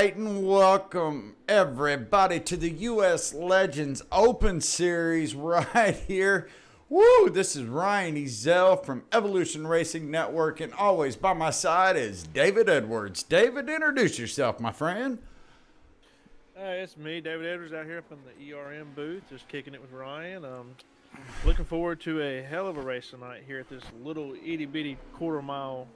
right, and welcome everybody to the U.S. Legends Open Series right here. Woo! This is Ryan Ezell from Evolution Racing Network, and always by my side is David Edwards. David, introduce yourself, my friend. It's me, David Edwards, out here up in the ERM booth, just kicking it with Ryan. Looking forward to a hell of a race tonight here at this little itty-bitty quarter-mile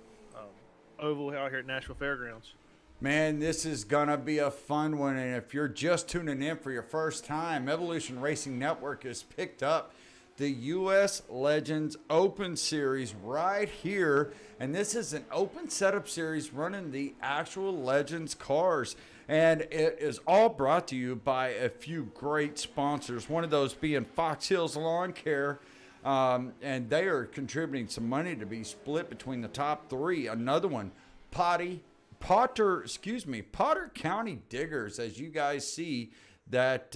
oval out here at Nashville Fairgrounds. Man, this is going to be a fun one, and if you're just tuning in for your first time, Evolution Racing Network has picked up the U.S. Legends Open Series right here, and this is an open setup series running the actual Legends cars, and it is all brought to you by a few great sponsors, one of those being Fox Hills Lawn Care, and they are contributing some money to be split between the top three. Another one, Potter County Diggers. As you guys see that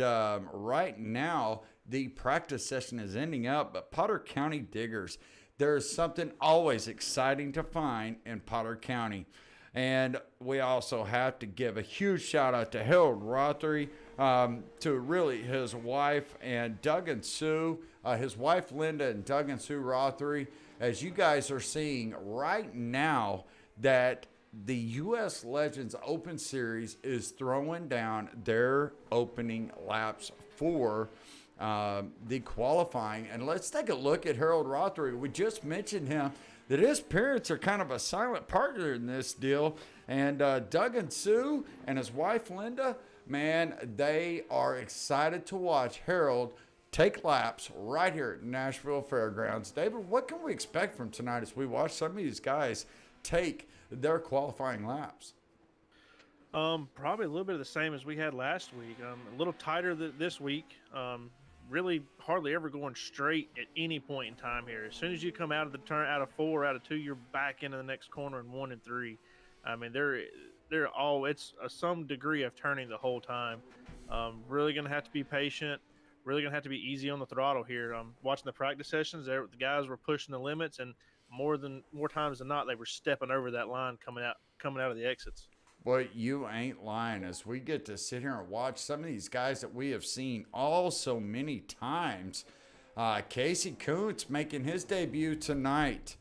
right now the practice session is ending up, but Potter County Diggers, there's something always exciting to find in Potter County. And we also have to give a huge shout out to Harold Rothery, to really his wife and Doug and Sue, his wife Linda and Doug and Sue Rothery. As you guys are seeing right now that the U.S. Legends Open Series is throwing down their opening laps for the qualifying. And let's take a look at Harold Rothery. We just mentioned him, that his parents are kind of a silent partner in this deal. And Doug and Sue and his wife Linda, man, they are excited to watch Harold take laps right here at Nashville Fairgrounds. David, what can we expect from tonight as we watch some of these guys take their qualifying laps? Probably a little bit of the same as we had last week. A little tighter this week. Really hardly ever going straight at any point in time here. As soon as you come out of the turn, out of 4, out of 2, you're back into the next corner in 1 and 3. I mean, they're all, it's some degree of turning the whole time. Really going to have to be patient. Really going to have to be easy on the throttle here. Watching the practice sessions, the guys were pushing the limits, and more times than not, they were stepping over that line coming out of the exits. Boy, you ain't lying. As we get to sit here and watch some of these guys that we have seen all so many times. Casey Kuntz making his debut tonight.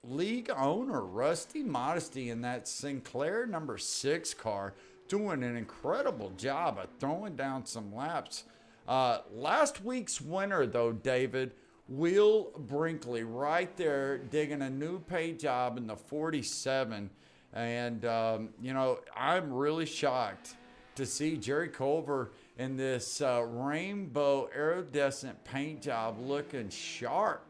League owner Rusty Modesty in that Sinclair number 6 car doing an incredible job of throwing down some laps. Last week's winner, though, David, Will Brinkley right there digging a new pay job in the 47. And, I'm really shocked to see Jerry Culver in this rainbow iridescent paint job looking sharp.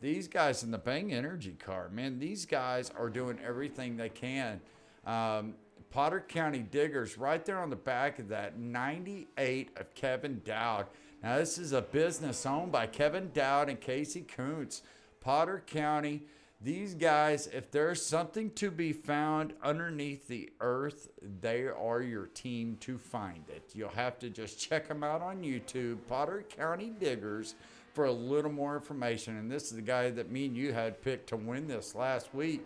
These guys in the Bang Energy car, man, these guys are doing everything they can. Potter County Diggers right there on the back of that 98 of Kevin Dowd. Now, this is a business owned by Kevin Dowd and Casey Kuntz. Potter County, these guys, if there's something to be found underneath the earth, they are your team to find it. You'll have to just check them out on YouTube, Potter County Diggers, for a little more information. And this is the guy that me and you had picked to win this last week.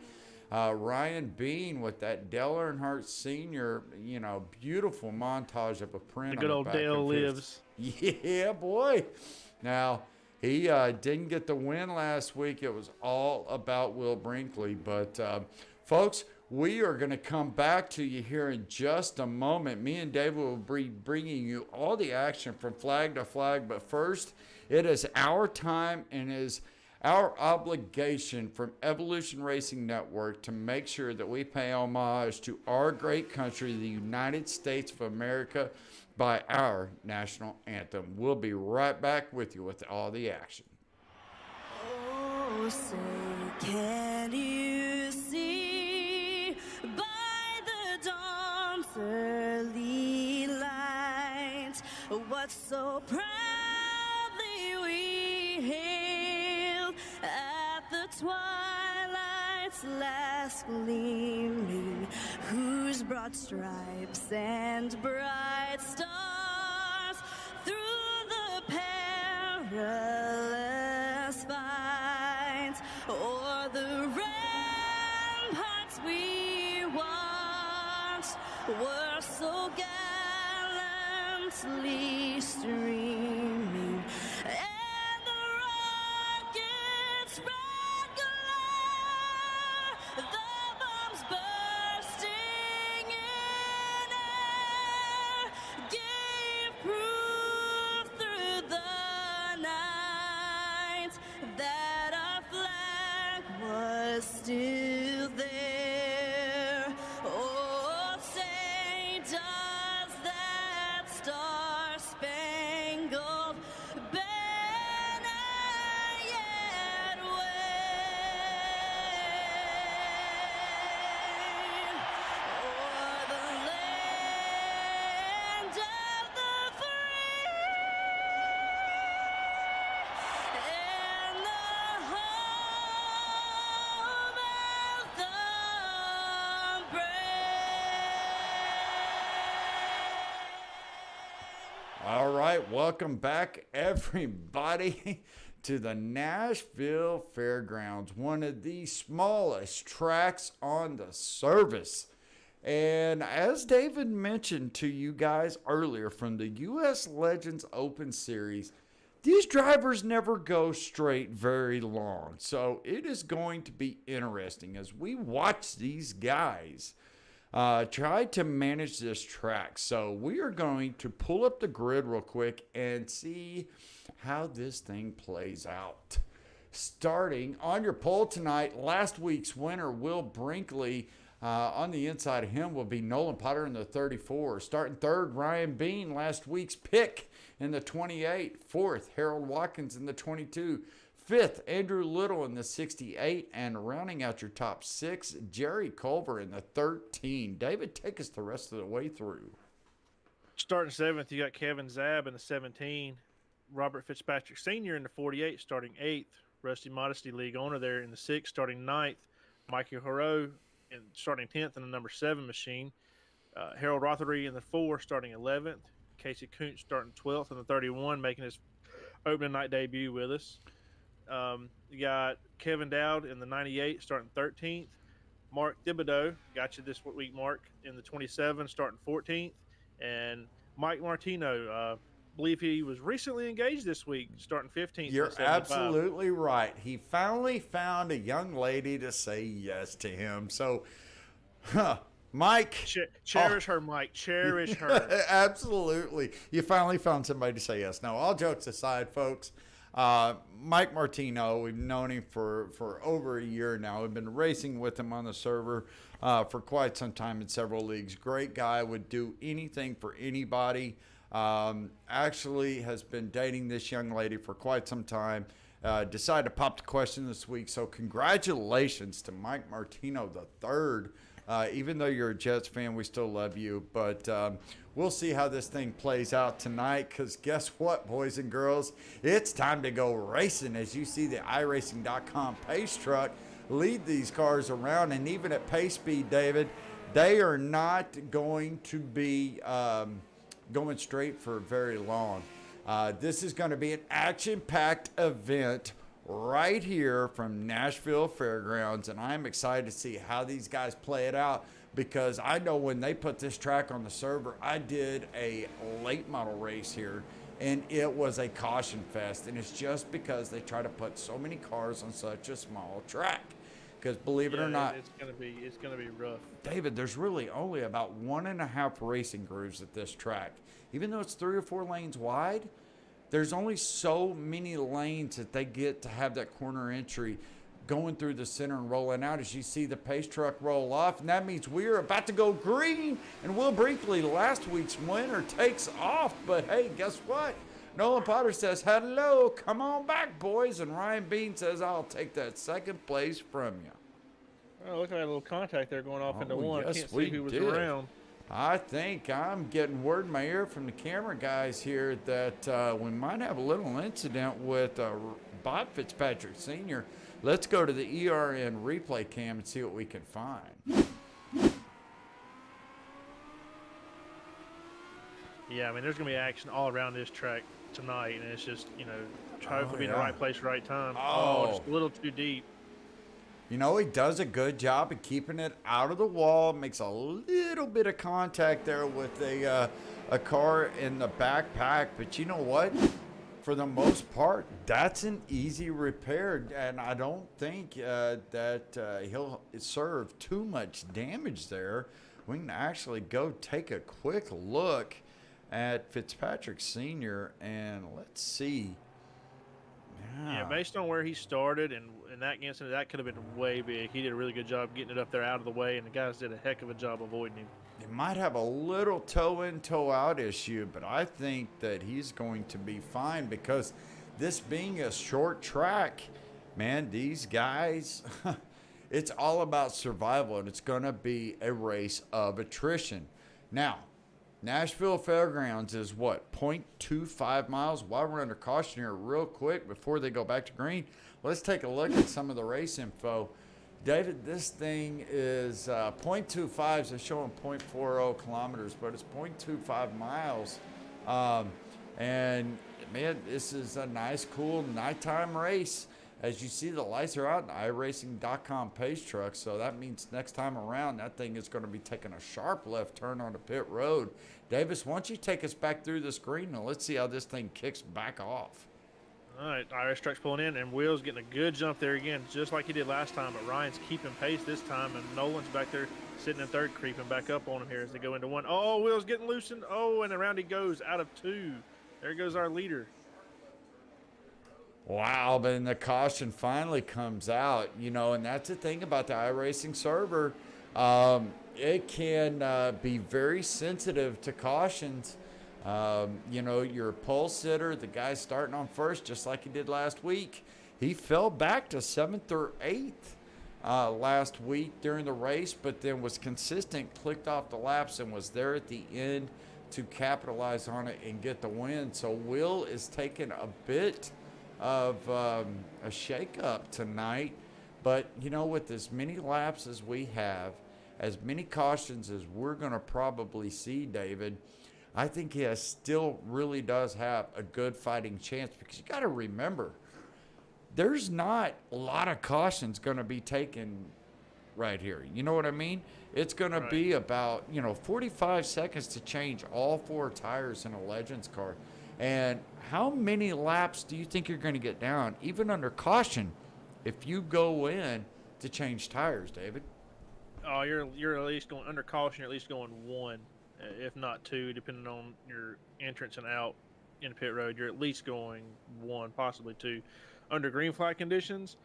Ryan Bean with that Dale Earnhardt Sr., beautiful montage of a print. The good old Dale lives. Yeah, boy. Now, he didn't get the win last week. It was all about Will Brinkley. But, folks, we are going to come back to you here in just a moment. Me and David will be bringing you all the action from flag to flag. But first, it is our time and is our obligation from Evolution Racing Network to make sure that we pay homage to our great country, the United States of America, by our national anthem. We'll be right back with you with all the action. Oh, say, can you see by the dawn's early light what so proudly we hailed at the twilight's last gleaming, whose broad stripes and bright stars through the perilous fight o'er the ramparts we watched endlessly streaming, and the rockets spread glare, the bombs bursting in air gave proof through the night that our flag was still there. Oh, say does that star-spangled banner yet wave o'er the land of the free and the home of the brave. All right, welcome back, everybody, to the Nashville Fairgrounds, one of the smallest tracks on the service. And as David mentioned to you guys earlier from the U.S. Legends Open Series, these drivers never go straight very long. So it is going to be interesting as we watch these guys try to manage this track. So we are going to pull up the grid real quick and see how this thing plays out. Starting on your pole tonight, last week's winner, Will Brinkley. On the inside of him will be Nolan Potter in the 34. Starting third, Ryan Bean, last week's pick in the 28. Fourth, Harold Watkins in the 22. Fifth, Andrew Little in the 68. And rounding out your top six, Jerry Culver in the 13. David, take us the rest of the way through. Starting seventh, you got Kevin Zab in the 17. Robert Fitzpatrick Sr. in the 48, starting eighth. Rusty Modesty League owner there in the 6, starting ninth. Mikey Horo in starting 10th in the number 7 machine. Harold Rothery in the 4, starting 11th. Casey Kuntz starting 12th in the 31, making his opening night debut with us. You got Kevin Dowd in the 98, starting 13th. Mark Thibodeau, got you this week, Mark, in the 27, starting 14th. And Mike Martino, believe he was recently engaged this week, starting 15th. You're absolutely right. He finally found a young lady to say yes to him. So, Mike. Cherish her, Mike. Cherish her. Absolutely. You finally found somebody to say yes. Now, all jokes aside, folks, Mike Martino, we've known him for over a year now. We've been racing with him on the server for quite some time in several leagues. Great guy, would do anything for anybody. Actually has been dating this young lady for quite some time. Decided to pop the question this week. So congratulations to Mike Martino III. Even though you're a Jets fan, we still love you. But we'll see how this thing plays out tonight, because guess what, boys and girls? It's time to go racing as you see the iRacing.com pace truck lead these cars around. And even at pace speed, David, they are not going to be going straight for very long. This is going to be an action-packed event right here from Nashville Fairgrounds, and I'm excited to see how these guys play it out, because I know when they put this track on the server, I did a late model race here, and it was a caution fest, and it's just because they try to put so many cars on such a small track. Because believe it or not, it's gonna be rough. David, there's really only about 1.5 racing grooves at this track. Even though it's 3 or 4 lanes wide, there's only so many lanes that they get to have that corner entry going through the center and rolling out as you see the pace truck roll off. And that means we're about to go green. And Will Brinkley, last week's winner, takes off. But hey, guess what? Nolan Potter says, hello, come on back, boys. And Ryan Bean says, I'll take that second place from you. Oh, look at that little contact there going off into one. Yes, I can't see who was around. I think I'm getting word in my ear from the camera guys here that we might have a little incident with Bob Fitzpatrick Sr. Let's go to the ERN replay cam and see what we can find. Yeah, I mean, there's going to be action all around this track tonight, and it's just, hopefully be in the right place, right time. Just a little too deep. You know, he does a good job of keeping it out of the wall. Makes a little bit of contact there with a a car in the backpack, but you know what? For the most part, that's an easy repair, and I don't think that he'll serve too much damage there. We can actually go take a quick look at Fitzpatrick Sr. and let's see. Yeah, based on where he started and in that incident, that could have been way big. He did a really good job getting it up there out of the way, and the guys did a heck of a job avoiding him. He might have a little toe in, toe out issue, but I think that he's going to be fine because this being a short track, man, these guys, it's all about survival, and it's going to be a race of attrition. Now, Nashville Fairgrounds is what, 0.25 miles? While we're under caution here, real quick before they go back to green, let's take a look at some of the race info. David, this thing is 0.25, so showing 0.40 kilometers, but it's 0.25 miles. And man, this is a nice, cool nighttime race. As you see, the lights are out in iRacing.com pace truck, so that means next time around, that thing is going to be taking a sharp left turn onto pit road. Davis, why don't you take us back through the screen, and let's see how this thing kicks back off. All right, IRS truck's pulling in, and Will's getting a good jump there again, just like he did last time, but Ryan's keeping pace this time, and Nolan's back there sitting in third, creeping back up on him here as they go into one. Oh, Will's getting loosened. Oh, and around he goes out of two. There goes our leader. Wow, but then the caution finally comes out, you know, and that's the thing about the iRacing server. It can be very sensitive to cautions. You know, your pole sitter, the guy starting on first, just like he did last week, he fell back to 7th or 8th last week during the race, but then was consistent, clicked off the laps, and was there at the end to capitalize on it and get the win. So Will is taking a bit of a shakeup tonight, but you know, with as many laps as we have, as many cautions as we're going to probably see, David, I think he still really does have a good fighting chance, because you got to remember, there's not a lot of cautions going to be taken right here. You know what I mean? It's going to be about, 45 seconds to change all 4 tires in a Legends car. And how many laps do you think you're going to get down, even under caution, if you go in to change tires, David? Oh, you're at least going under caution. You're at least going 1, if not 2, depending on your entrance and out in pit road. You're at least going 1, possibly 2. Under green flag conditions,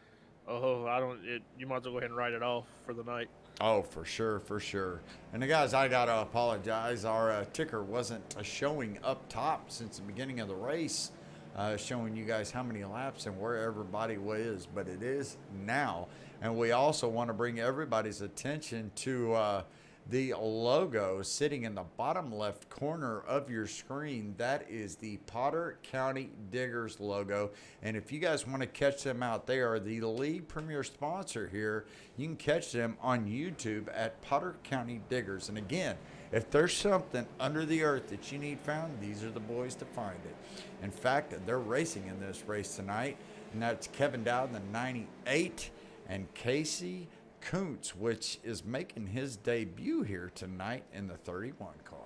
you might as well go ahead and write it off for the night. Oh, for sure, for sure. And the guys, I got to apologize. Our ticker wasn't showing up top since the beginning of the race, showing you guys how many laps and where everybody was, but it is now. And we also want to bring everybody's attention to the logo sitting in the bottom left corner of your screen. That is the Potter County Diggers logo. And if you guys want to catch them out, they are the league premier sponsor here. You can catch them on YouTube at Potter County Diggers. And again, if there's something under the earth that you need found, these are the boys to find it. In fact, they're racing in this race tonight, and that's Kevin Dowd in the 98 and Casey Kuntz, which is making his debut here tonight in the 31 car.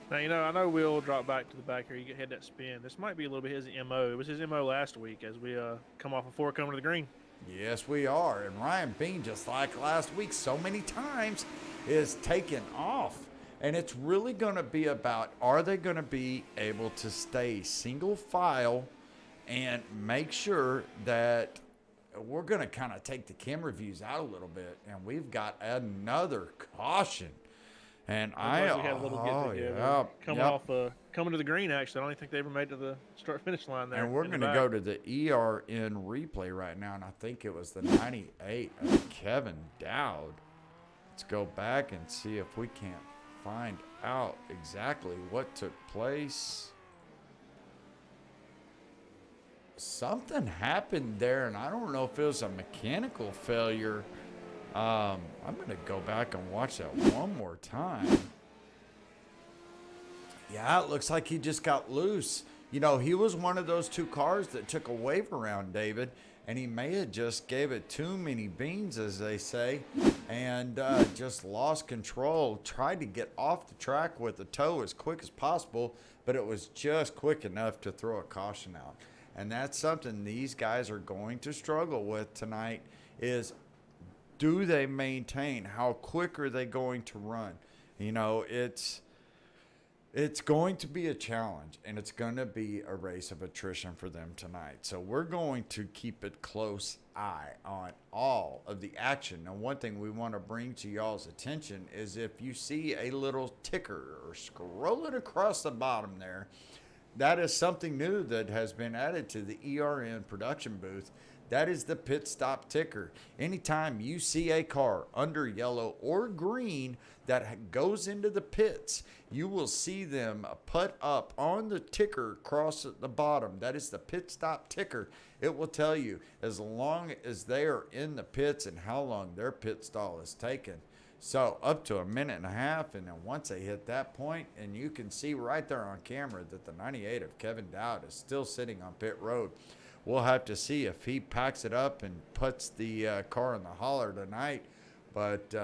Now, I know Will dropped back to the back here. You had that spin. This might be a little bit his MO. It was his MO last week as we come off a 4 coming to the green. Yes, we are. And Ryan Bean, just like last week so many times, is taking off. And it's really going to be about, are they going to be able to stay single file and make sure that we're going to kind of take the camera views out a little bit, and we've got another caution. And we had a little coming to the green. Actually, I don't even think they ever made it to the start-finish line there. And we're going to go to the ERN replay right now, and I think it was the 98 of Kevin Dowd. Let's go back and see if we can't find out exactly what took place. Something happened there, and I don't know if it was a mechanical failure. I'm going to go back and watch that one more time. Yeah, it looks like he just got loose. You know, he was one of those 2 cars that took a wave around, David, and he may have just gave it too many beans, as they say, and just lost control. Tried to get off the track with the toe as quick as possible, but it was just quick enough to throw a caution out. And that's something these guys are going to struggle with tonight is, do they maintain? How quick are they going to run? You know, it's going to be a challenge, and it's going to be a race of attrition for them tonight. So we're going to keep a close eye on all of the action. Now, one thing we want to bring to y'all's attention is if you see a little ticker or scrolling across the bottom there, that is something new that has been added to the ERN production booth. That is the pit stop ticker. Anytime you see a car under yellow or green that goes into the pits, you will see them put up on the ticker across at the bottom. That is the pit stop ticker. It will tell you as long as they are in the pits and how long their pit stall is taken. So up to a minute and a half, and then once they hit that point, and you can see right there on camera that the 98 of Kevin Dowd is still sitting on pit road. We'll have to see if he packs it up and puts the car in the holler tonight. But,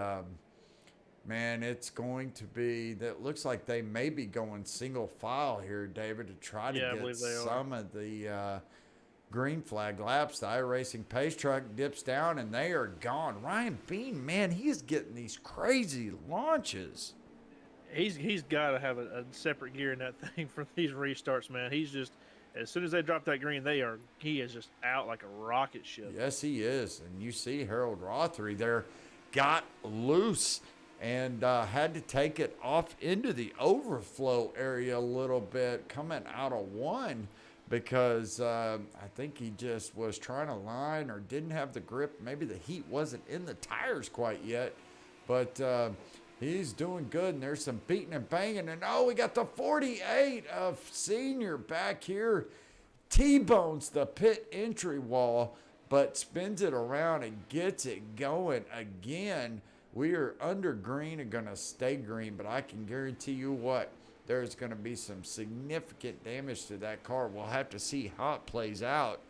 man, it's going to be, that looks like they may be going single file here, David, to try to get some of the green flag laps. The iRacing pace truck dips down, and they are gone. Ryan Bean, man, he's getting these crazy launches. He's got to have a separate gear in that thing for these restarts, man. He's just, as soon as they drop that green, he is just out like a rocket ship. Yes, he is. And you see Harold Rothery there got loose and had to take it off into the overflow area a little bit coming out of one because I think he just was trying to line or didn't have the grip. Maybe the heat wasn't in the tires quite yet, but he's doing good, and there's some beating and banging. And, we got the 48 of Senior back here. T-bones the pit entry wall, but spins it around and gets it going again. We are under green and going to stay green, but I can guarantee you what, there's going to be some significant damage to that car. We'll have to see how it plays out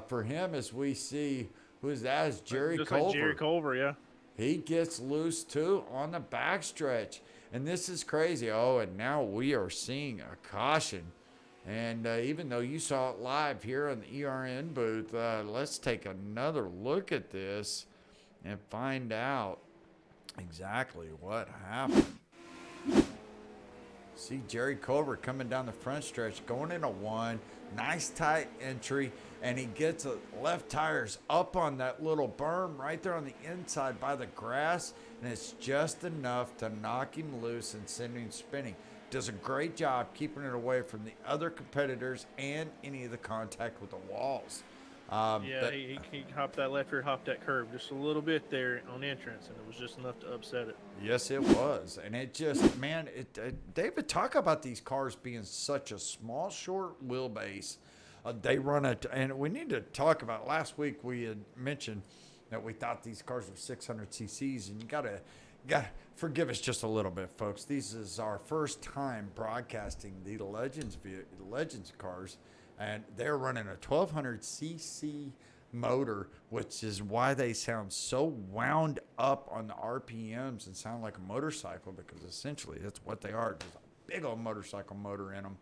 for him as we see, who's that? Is Jerry Culver. Like Jerry Culver, yeah. He gets loose, too, on the backstretch. And this is crazy. And now we are seeing a caution. And even though you saw it live here on the ERN booth, let's take another look at this and find out exactly what happened. See Jerry Culver coming down the front stretch, going into one. Nice tight entry, and he gets left tires up on that little berm right there on the inside by the grass, and it's just enough to knock him loose and send him spinning. Does a great job keeping it away from the other competitors and any of the contact with the walls. He hopped that left rear, hopped that curb just a little bit there on entrance, and it was just enough to upset it. Yes, it was. And it just, man, David, talk about these cars being such a small, short wheelbase. They run it, and we need to talk about, last week we had mentioned that we thought these cars were 600 cc's, and you gotta forgive us just a little bit, folks. This is our first time broadcasting the Legends cars. And they're running a 1200 cc motor, which is why they sound so wound up on the RPMs and sound like a motorcycle, because essentially that's what they are. There's a big old motorcycle motor in them.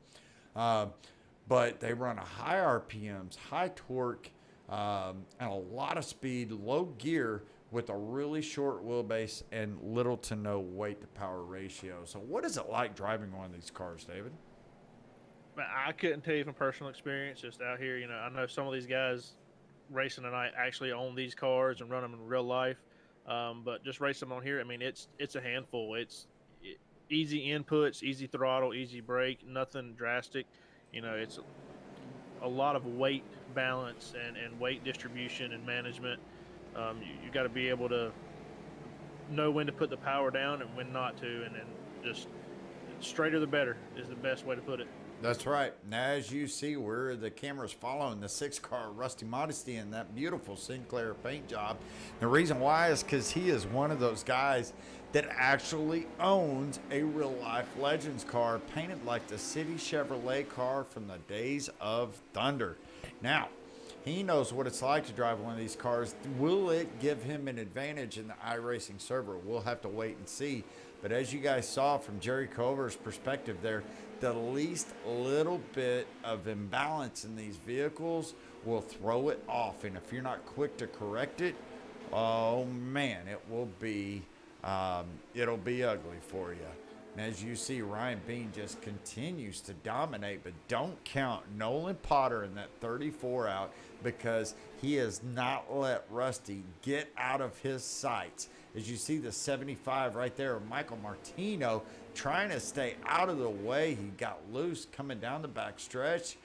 But they run a high RPMs, high torque, and a lot of speed, low gear with a really short wheelbase and little to no weight to power ratio. So what is it like driving one of these cars, David? I couldn't tell you from personal experience, just out here. I know some of these guys racing tonight actually own these cars and run them in real life. But just racing them on here, I mean, it's a handful. It's easy inputs, easy throttle, easy brake, nothing drastic. It's a lot of weight balance and weight distribution and management. You got to be able to know when to put the power down and when not to, and then just straighter the better is the best way to put it. That's right. Now, as you see where the camera's following the 6-car Rusty Modesty and that beautiful Sinclair paint job. The reason why is because he is one of those guys that actually owns a real-life Legends car painted like the City Chevrolet car from the days of Thunder. Now, He knows what it's like to drive one of these cars. Will it give him an advantage in the iRacing server? We'll have to wait and see. But as you guys saw from Jerry Culver's perspective there, the least little bit of imbalance in these vehicles will throw it off. And if you're not quick to correct it, oh man, it'll be ugly for you. And as you see, Ryan Bean just continues to dominate, but don't count Nolan Potter in that 34 out, because he has not let Rusty get out of his sights. As you see the 75 right there, Michael Martino trying to stay out of the way. He got loose coming down the back stretch.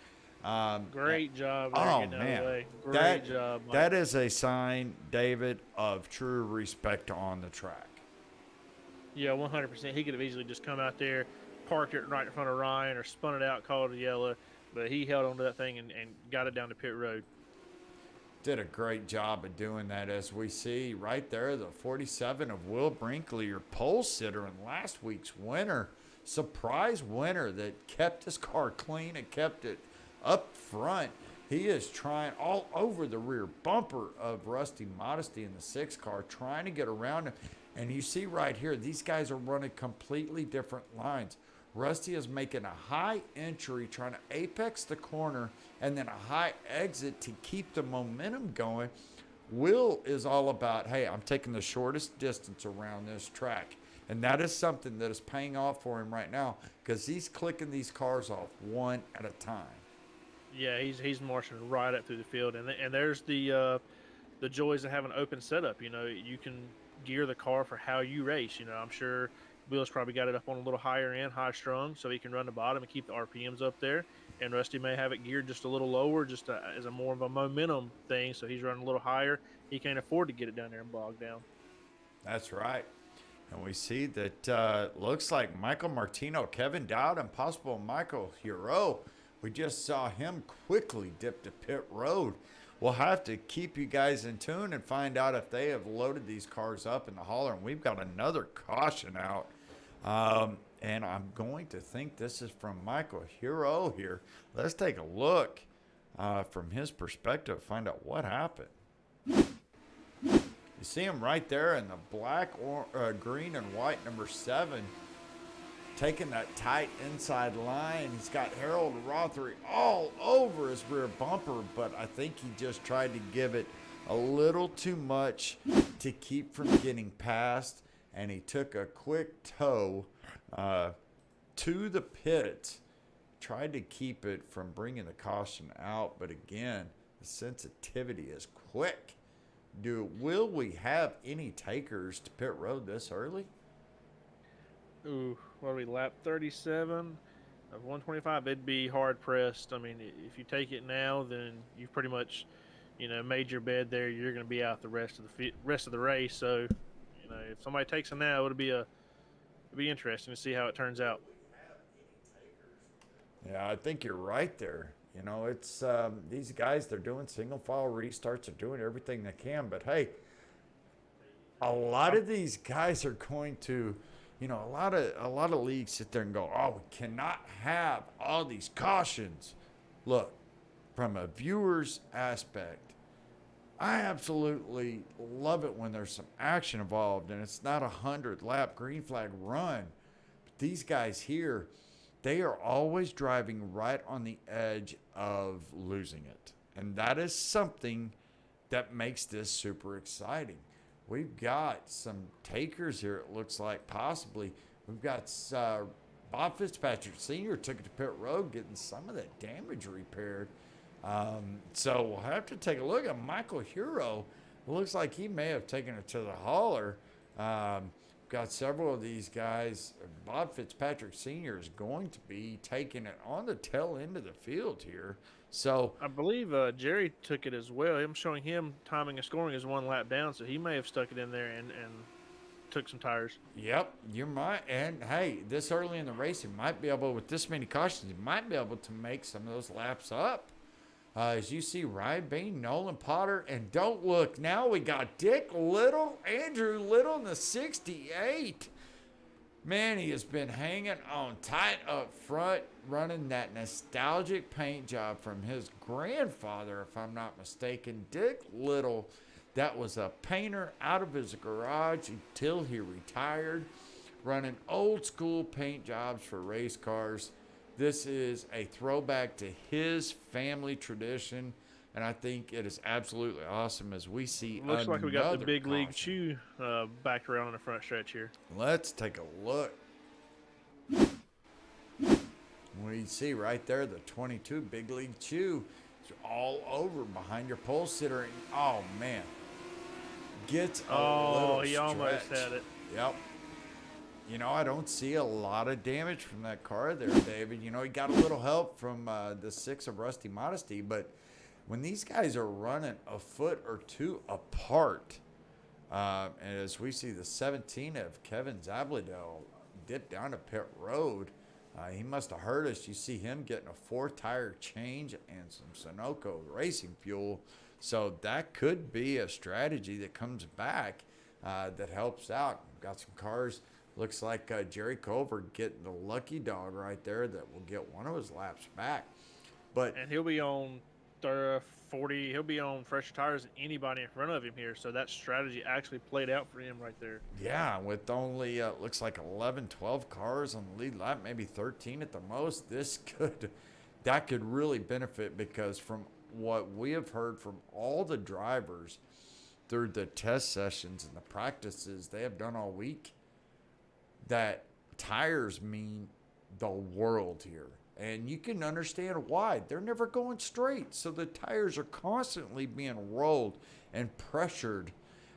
Great job there getting out of the way. Great job, Mike. That is a sign, David, of true respect on the track. Yeah, 100%. He could have easily just come out there, parked it right in front of Ryan, or spun it out, called it yellow. But he held onto that thing and got it down to pit road. Did a great job of doing that, as we see right there, the 47 of Will Brinkley, your pole sitter in last week's winner. Surprise winner that kept his car clean and kept it up front. He is trying all over the rear bumper of Rusty Modesty in the 6 car, trying to get around him. And you see right here, these guys are running completely different lines. Rusty is making a high entry, trying to apex the corner, and then a high exit to keep the momentum going. Will is all about, hey, I'm taking the shortest distance around this track. And that is something that is paying off for him right now, because he's clicking these cars off one at a time. Yeah, he's marching right up through the field. And there's the joys of having an open setup. You know, you can gear the car for how you race. You know, I'm sure Will's probably got it up on a little higher end, high strung, so he can run the bottom and keep the RPMs up there. And Rusty may have it geared just a little lower, just as a more of a momentum thing, so he's running a little higher. He can't afford to get it down there and bog down. That's right. And we see that looks like Michael Martino, Kevin Dowd, and possible Michael Hero. We just saw him quickly dip to pit road. We'll have to keep you guys in tune and find out if they have loaded these cars up in the hauler. And we've got another caution out. And I'm going to think this is from Michael Hero here. Let's take a look from his perspective, find out what happened. You see him right there in the black, green, and white number 7, taking that tight inside line. He's got Harold Rothery all over his rear bumper, but I think he just tried to give it a little too much to keep from getting past, and he took a quick toe to the pit, tried to keep it from bringing the caution out, but again, the sensitivity is quick. Will we have any takers to pit road this early? Ooh, what are we, lap 37 of 125? It'd be hard pressed. I mean, if you take it now, then you've pretty much, made your bed there. You're going to be out the rest of the race. So, if somebody takes it now, it'll be interesting to see how it turns out. Yeah, I think you're right there. It's these guys, they're doing single file restarts, they're doing everything they can, but hey, a lot of these guys are going to, a lot of leagues sit there and go, oh, we cannot have all these cautions. Look, from a viewer's aspect, I absolutely love it when there's some action involved and it's not a 100-lap green flag run. But these guys here, they are always driving right on the edge of losing it. And that is something that makes this super exciting. We've got some takers here, it looks like, possibly. We've got Bob Fitzpatrick Sr. took it to pit road, getting some of that damage repaired. So we'll have to take a look at Michael Hero. It looks like he may have taken it to the hauler. Got several of these guys. Bob Fitzpatrick Sr. is going to be taking it on the tail end of the field here. So I believe Jerry took it as well. I'm showing him timing and scoring is 1 lap down, so he may have stuck it in there and took some tires. Yep, you might. And hey, this early in the race, he might be able, with this many cautions, he might be able to make some of those laps up. As you see, Ryan Bain, Nolan Potter, and don't look, now we got Dick Little, Andrew Little in the 68. Man, he has been hanging on tight up front, running that nostalgic paint job from his grandfather, if I'm not mistaken, Dick Little. That was a painter out of his garage until he retired, running old school paint jobs for race cars. This is a throwback to his family tradition, and I think it is absolutely awesome as we see Looks like we got the another big league caution. chew back around in the front stretch here. Let's take a look. We see right there the 22 Big League Chew. It's all over behind your pole sitter. And, oh, man. Gets a little he almost stretch. had it. Yep. You know, I don't see a lot of damage from that car there, David. You know, he got a little help from the 6 of Rusty Modesty, but when these guys are running a foot or two apart, and as we see the 17 of Kevin Zabladell dip down to pit road, he must have heard us. You see him getting a 4-tire change and some Sunoco racing fuel. So that could be a strategy that comes back that helps out. We've got some cars. Looks like Jerry Culver getting the lucky dog right there that will get one of his laps back. But And he'll be on 40. He'll be on fresher tires than anybody in front of him here. So that strategy actually played out for him right there. yeah, with only looks like 11, 12 cars on the lead lap, maybe 13 at the most, that could really benefit, because from what we have heard from all the drivers through the test sessions and the practices they have done all week, that tires mean the world here. And you can understand why. They're never going straight. So the tires are constantly being rolled and pressured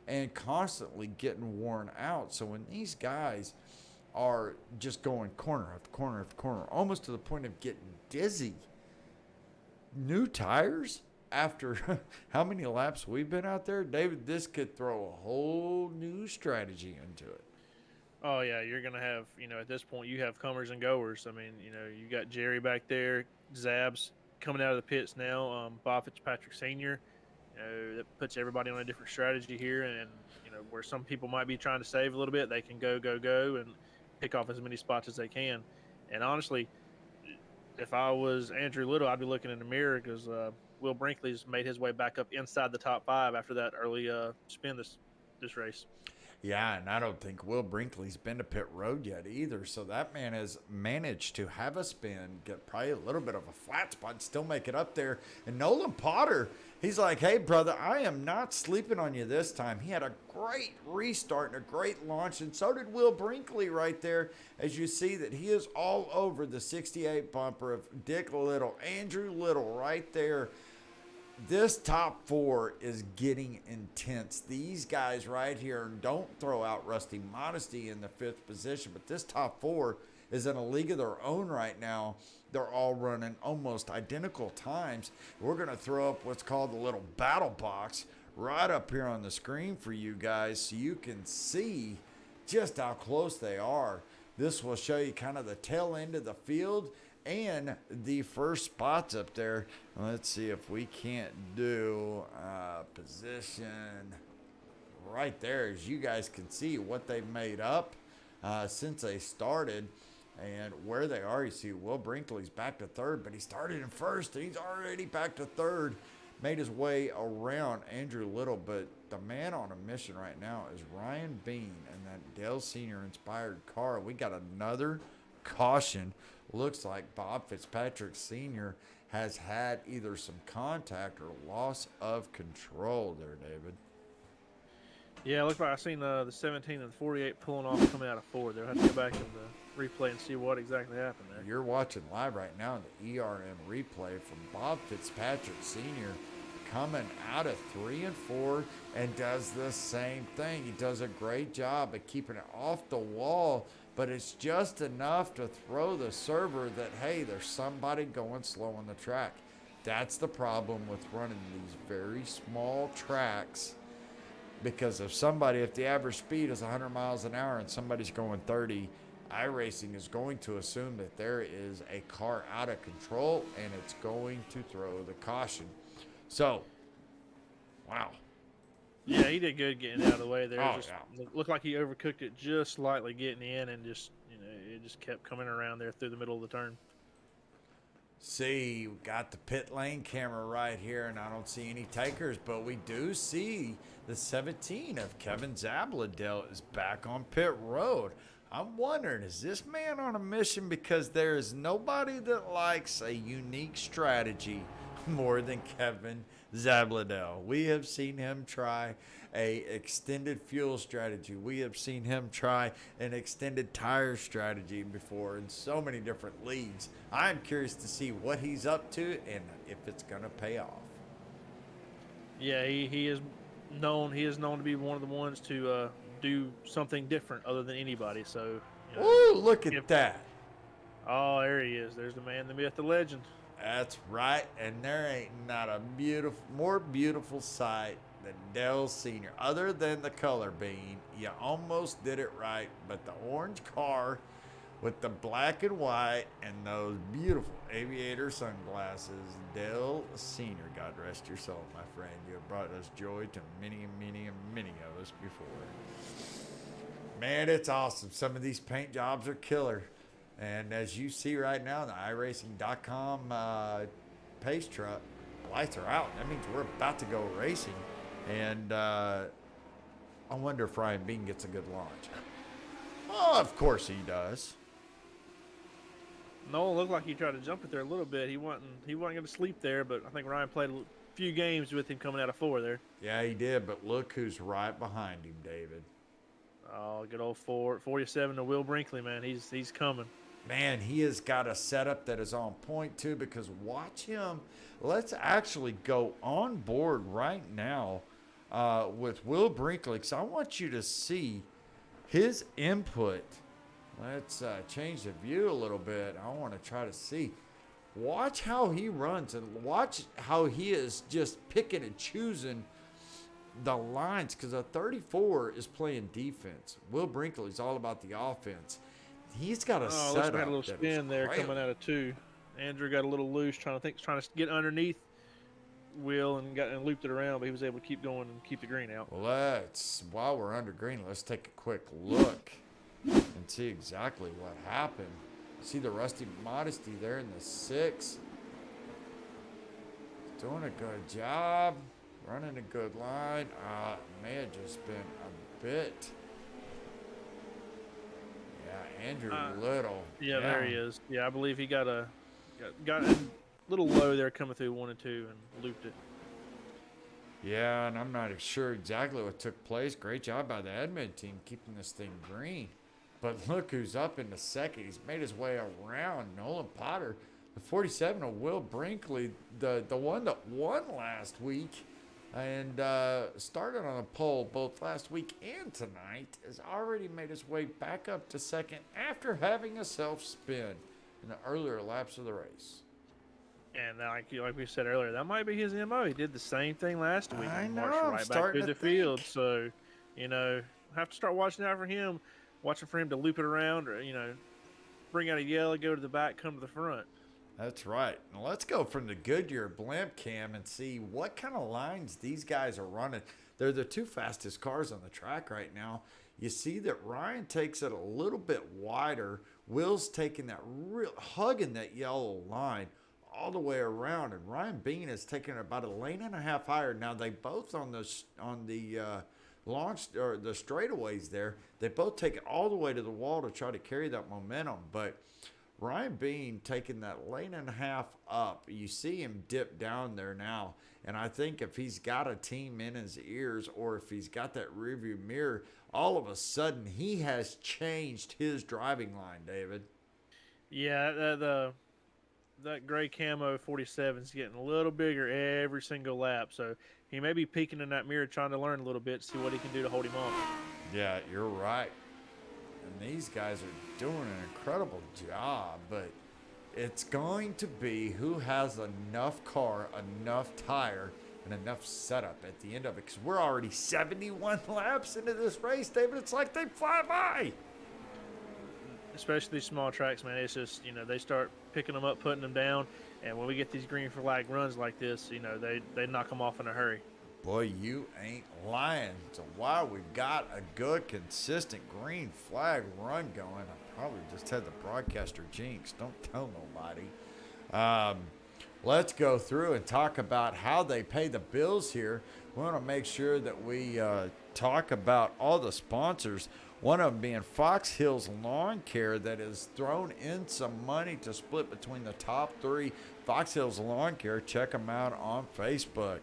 and constantly getting worn out. So when these guys are just going corner after corner after corner, almost to the point of getting dizzy, new tires after how many laps we've been out there, David, this could throw a whole new strategy into it. Oh yeah, you're gonna have, at this point you have comers and goers. I mean, you got Jerry back there, Zabs coming out of the pits now. Bob Fitzpatrick Sr. That puts everybody on a different strategy here, and where some people might be trying to save a little bit, they can go and pick off as many spots as they can. And honestly, if I was Andrew Little, I'd be looking in the mirror, because Will Brinkley's made his way back up inside the top 5 after that early spin this race. Yeah, and I don't think Will Brinkley's been to pit road yet either. So that man has managed to have a spin, get probably a little bit of a flat spot, still make it up there. And Nolan Potter, he's like, hey, brother, I am not sleeping on you this time. He had a great restart and a great launch, and so did Will Brinkley right there. As you see that he is all over the 68 bumper of Dick Little, Andrew Little right there. This top 4 is getting intense. These guys right here, don't throw out Rusty Modesty in the 5th position, but this top 4 is in a league of their own right now. They're all running almost identical times. We're going to throw up what's called the little battle box right up here on the screen for you guys so you can see just how close they are. This will show you kind of the tail end of the field and the first spots up there. Let's see if we can't do position right there, as you guys can see what they've made up since they started and where they are. You see Will Brinkley's back to 3rd, but he started in 1st and he's already back to 3rd. Made his way around Andrew Little, but the man on a mission right now is Ryan Bean and that Dale Sr. inspired car. We got another caution. Looks like Bob Fitzpatrick Sr. has had either some contact or loss of control there, David. Yeah, look like I seen the 17 and the 48 pulling off coming out of 4. They'll have to go back in the replay and see what exactly happened there. You're watching live right now the ERM replay from Bob Fitzpatrick Sr. coming out of 3 and 4 and does the same thing. He does a great job of keeping it off the wall, but it's just enough to throw the server that, hey, there's somebody going slow on the track. That's the problem with running these very small tracks, because if the average speed is 100 miles an hour and somebody's going 30, iRacing is going to assume that there is a car out of control and it's going to throw the caution. So, wow. Yeah, he did good getting out of the way there. Oh, Just yeah. looked like he overcooked it just slightly getting in, and just it just kept coming around there through the middle of the turn. See, we got the pit lane camera right here, and I don't see any takers, but we do see the 17 of Kevin Zabladell is back on pit road. I'm wondering, is this man on a mission? Because there is nobody that likes a unique strategy more than Kevin Zabladell. We have seen him try a extended fuel strategy. We have seen him try an extended tire strategy before in so many different leagues. I'm curious to see what he's up to and if it's going to pay off. Yeah, he is known. He is known to be one of the ones to do something different other than anybody. So, Ooh, look at if- that. oh, there he is. There's the man, the myth, the legend. That's right, and there ain't not a more beautiful sight than Dell Sr. Other than the color beam, you almost did it right, but the orange car with the black and white and those beautiful aviator sunglasses, Dell Sr. God rest your soul, my friend. You have brought us joy to many and many and many of us before. Man, it's awesome. Some of these paint jobs are killer. And as you see right now, the iRacing.com pace truck, lights are out. That means we're about to go racing. And I wonder if Ryan Bean gets a good launch. Oh, of course he does. Nolan looked like he tried to jump it there a little bit. He wasn't going to sleep there, but I think Ryan played a few games with him coming out of 4 there. Yeah, he did. But look who's right behind him, David. Oh, good old 47 to Will Brinkley, man. He's coming. Man, he has got a setup that is on point too, because watch him. Let's actually go on board right now with Will Brinkley, because I want you to see his input. Let's change the view a little bit. I want to try to see. Watch how he runs and watch how he is just picking and choosing the lines, because a 34 is playing defense. Will Brinkley's all about the offense. He's got a Oh, setup. had a little spin there coming out of 2. Andrew got a little loose trying to get underneath Will and looped it around, but he was able to keep going and keep the green out. Well, while we're under green, let's take a quick look and see exactly what happened. See the Rusty Modesty there in the 6. Doing a good job, running a good line. May have just been a bit. Yeah, Andrew Little. Yeah, there he is. Yeah, I believe he got a little low there coming through 1 and 2 and looped it. Yeah, and I'm not sure exactly what took place. Great job by the admin team keeping this thing green. But look who's up in the second. He's made his way around Nolan Potter. The 47 of Will Brinkley, the one that won last week and started on a pole both last week and tonight, has already made his way back up to second after having a self-spin in the earlier laps of the race. And like we said earlier, that might be his MO. He did the same thing last week. I and know, marched I'm right back starting through to the field. think. So, have to start watching out for him, watching for him to loop it around or, bring out a yellow, go to the back, come to the front. That's right. Now let's go from the Goodyear blimp cam and see what kind of lines these guys are running. They're the 2 fastest cars on the track right now. You see that Ryan takes it a little bit wider. Will's taking that hugging that yellow line all the way around, and Ryan Bean is taking it about a lane and a half higher. Now they both on the launch or the straightaways there, they both take it all the way to the wall to try to carry that momentum, but Ryan Bean taking that lane and a half up. You see him dip down there now. And I think if he's got a team in his ears or if he's got that rearview mirror, all of a sudden he has changed his driving line, David. Yeah, that gray camo 47 is getting a little bigger every single lap. So he may be peeking in that mirror trying to learn a little bit, see what he can do to hold him off. Yeah, you're right. And these guys are doing an incredible job, but it's going to be who has enough car, enough tire, and enough setup at the end of it. Because we're already 71 laps into this race, David. It's like they fly by. Especially these small tracks, man. It's just, they start picking them up, putting them down. And when we get these green flag runs like this, they knock them off in a hurry. Boy, you ain't lying. So while we've got a good, consistent green flag run going, I probably just had the broadcaster jinx. Don't tell nobody. Let's go through and talk about how they pay the bills here. We want to make sure that we talk about all the sponsors. One of them being Fox Hills Lawn Care, that has thrown in some money to split between the top three. Fox Hills Lawn Care, check them out on Facebook.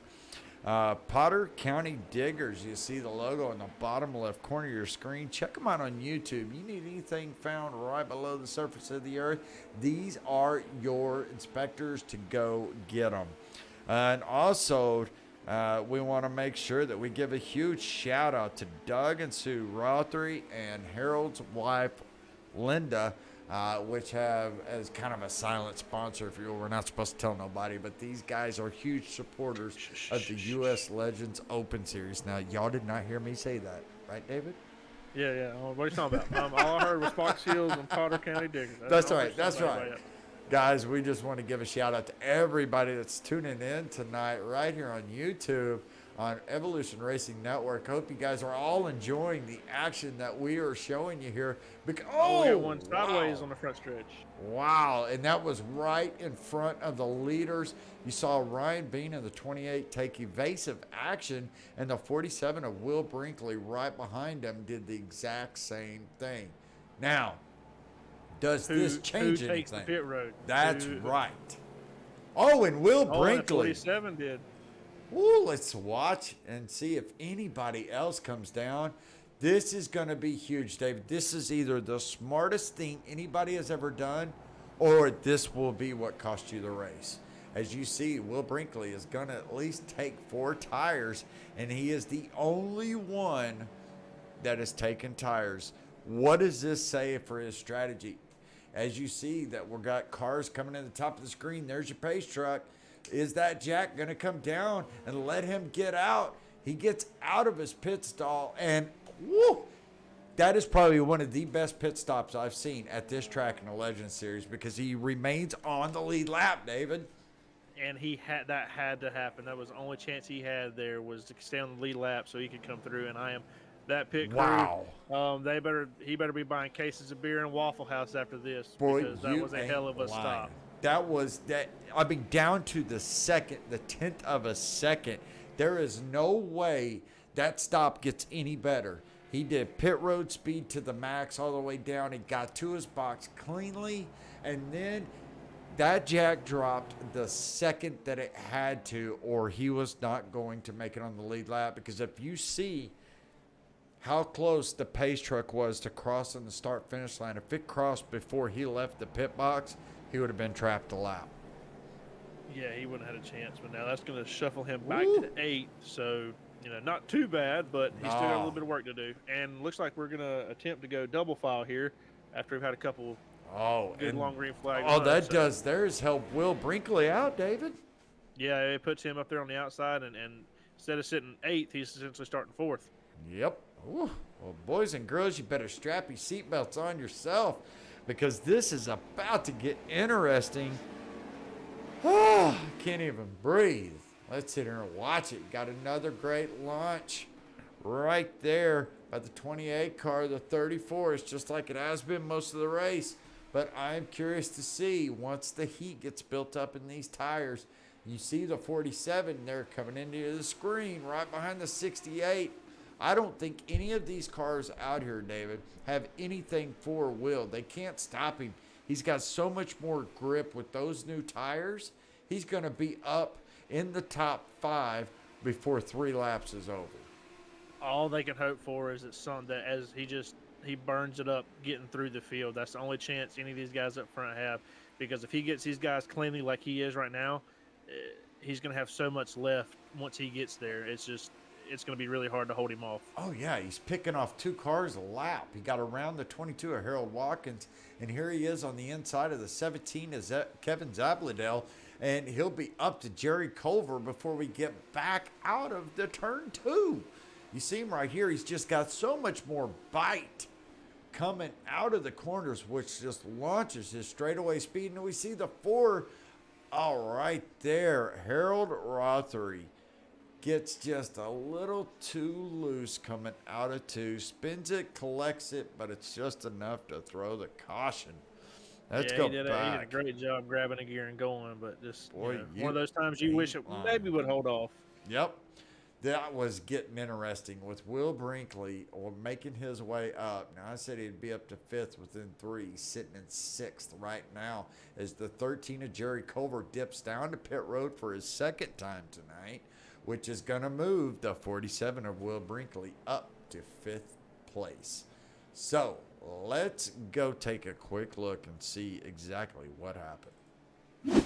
Potter County Diggers, you see the logo in the bottom left corner of your screen. Check them out on YouTube. You need anything found right below the surface of the earth, these are your inspectors to go get them. And also, we want to make sure that we give a huge shout out to Doug and Sue Rothery and Harold's wife, Linda, which have as kind of a silent sponsor, if you will. We're not supposed to tell nobody, but these guys are huge supporters of the U.S. Legends Open Series. Now, y'all did not hear me say that, right, David? Yeah. What are you talking about? All I heard was Fox Hills and Potter County Diggers. That's right. That's right. Guys, we just want to give a shout out to everybody that's tuning in tonight right here on YouTube on Evolution Racing Network. Hope you guys are all enjoying the action that we are showing you here. We got one sideways on the front stretch. Wow, and that was right in front of the leaders. You saw Ryan Bean in the 28 take evasive action, and the 47 of Will Brinkley right behind him did the exact same thing. Now, does this change who anything? takes the pit road? That's right. Oh, and Will Brinkley. 47 did. Ooh, let's watch and see if anybody else comes down. This is going to be huge, David. This is either the smartest thing anybody has ever done, or this will be what cost you the race. As you see, Will Brinkley is going to at least take 4 tires, and he is the only one that has taken tires. What does this say for his strategy? As you see that we've got cars coming in the top of the screen, there's your pace truck. Is that Jack going to come down and let him get out? He gets out of his pit stall, and woo, that is probably one of the best pit stops I've seen at this track in the Legends Series, because he remains on the lead lap, David. And that had to happen. That was the only chance he had there, was to stay on the lead lap so he could come through. And that pit crew. Wow. He better be buying cases of beer and Waffle House after this, Boy, because that was a hell of a stop. That was that. I mean, down to the 10th of a second. There is no way that stop gets any better. He did pit road speed to the max all the way down. He got to his box cleanly, and then that Jack dropped the second that it had to, or he was not going to make it on the lead lap. Because if you see how close the pace truck was to crossing the start finish line, if it crossed before he left the pit box, he would have been trapped a lap. Yeah, he wouldn't have had a chance. But now that's going to shuffle him back to 8th. So, not too bad, but he's still got a little bit of work to do. And looks like we're going to attempt to go double file here after we've had a couple good long green flag runs. There's help Will Brinkley out, David. Yeah, it puts him up there on the outside, and instead of sitting 8th, he's essentially starting 4th. Yep. Ooh. Well, boys and girls, you better strap your seatbelts on yourself, because this is about to get interesting. I can't even breathe. Let's sit here and watch it. Got another great launch right there by the 28 car. The 34 is just like it has been most of the race. But I'm curious to see, once the heat gets built up in these tires, you see the 47 there coming into the screen right behind the 68. I don't think any of these cars out here, David, have anything for Will. They can't stop him. He's got so much more grip with those new tires. He's going to be up in the top 5 before 3 laps is over. All they can hope for is that as he burns it up getting through the field. That's the only chance any of these guys up front have, because if he gets these guys cleanly like he is right now, he's going to have so much left once he gets there. It's going to be really hard to hold him off. Oh, yeah. He's picking off 2 cars a lap. He got around the 22 of Harold Watkins, and here he is on the inside of the 17 of Kevin Zabladell, and he'll be up to Jerry Culver before we get back out of the turn 2. You see him right here. He's just got so much more bite coming out of the corners, which just launches his straightaway speed. And we see the 4, all right there, Harold Rothery. gets just a little too loose coming out of 2, spins it, collects it, but it's just enough to throw the caution. Let's Yeah, go he did a back. great job grabbing a gear and going, but just Boy, one of you those times you wish it ain't lying. maybe would hold off. Yep. That was getting interesting with Will Brinkley or making his way up. Now, I said he'd be up to 5th within 3, sitting in 6th right now as the 13 of Jerry Culver dips down to pit road for his second time tonight, which is going to move the 47 of Will Brinkley up to 5th place. So, let's go take a quick look and see exactly what happened.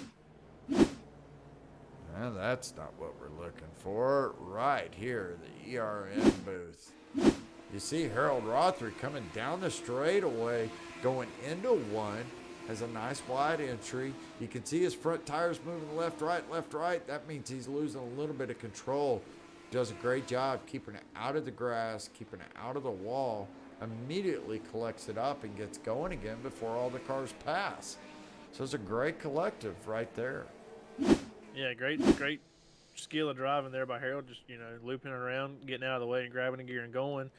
Well, that's not what we're looking for. Right here, the ERN booth. You see Harold Rothery coming down the straightaway, going into 1, has a nice wide entry. You can see his front tires moving left, right. That means he's losing a little bit of control. Does a great job keeping it out of the grass, keeping it out of the wall. Immediately collects it up and gets going again before all the cars pass. So it's a great collective right there. Yeah, great skill of driving there by Harold, just looping around, getting out of the way and grabbing a gear and going.